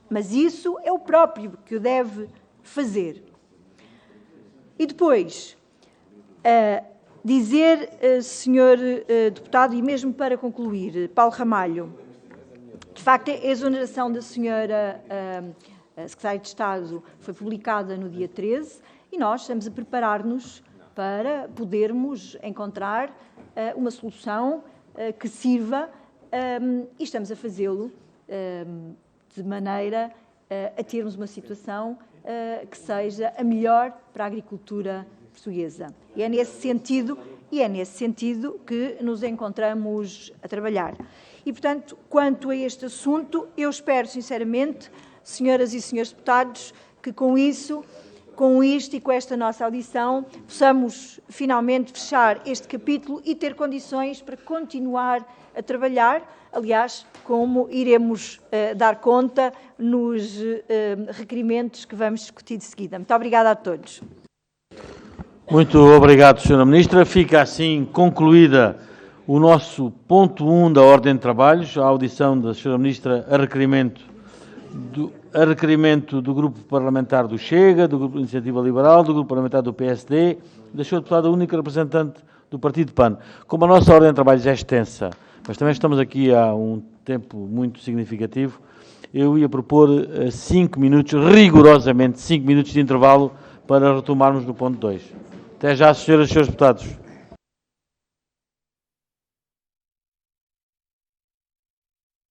Mas isso é o próprio que o deve fazer. E depois, dizer, senhor deputado, e mesmo para concluir, Paulo Ramalho, de De facto, a exoneração da senhora Secretária de Estado foi publicada no dia 13 e nós estamos a preparar-nos para podermos encontrar uma solução que sirva e estamos a fazê-lo de maneira a termos uma situação que seja a melhor para a agricultura portuguesa. E é nesse sentido que nos encontramos a trabalhar. E, portanto, quanto a este assunto, eu espero, sinceramente, senhoras e senhores deputados, que com isto e com esta nossa audição, possamos finalmente fechar este capítulo e ter condições para continuar a trabalhar, aliás, como iremos dar conta nos requerimentos que vamos discutir de seguida. Muito obrigada a todos. Muito obrigado, Sra. Ministra. Fica assim concluída o nosso ponto 1 da ordem de trabalhos, a audição da Sra. Ministra a requerimento do Grupo Parlamentar do Chega, do Grupo de Iniciativa Liberal, do Grupo Parlamentar do PSD, da Sra. Deputada única representante do Partido PAN. Como a nossa ordem de trabalhos é extensa, mas também estamos aqui há um tempo muito significativo, eu ia propor 5 minutos, rigorosamente 5 minutos de intervalo, para retomarmos no ponto 2. Até já, senhoras e senhores deputados.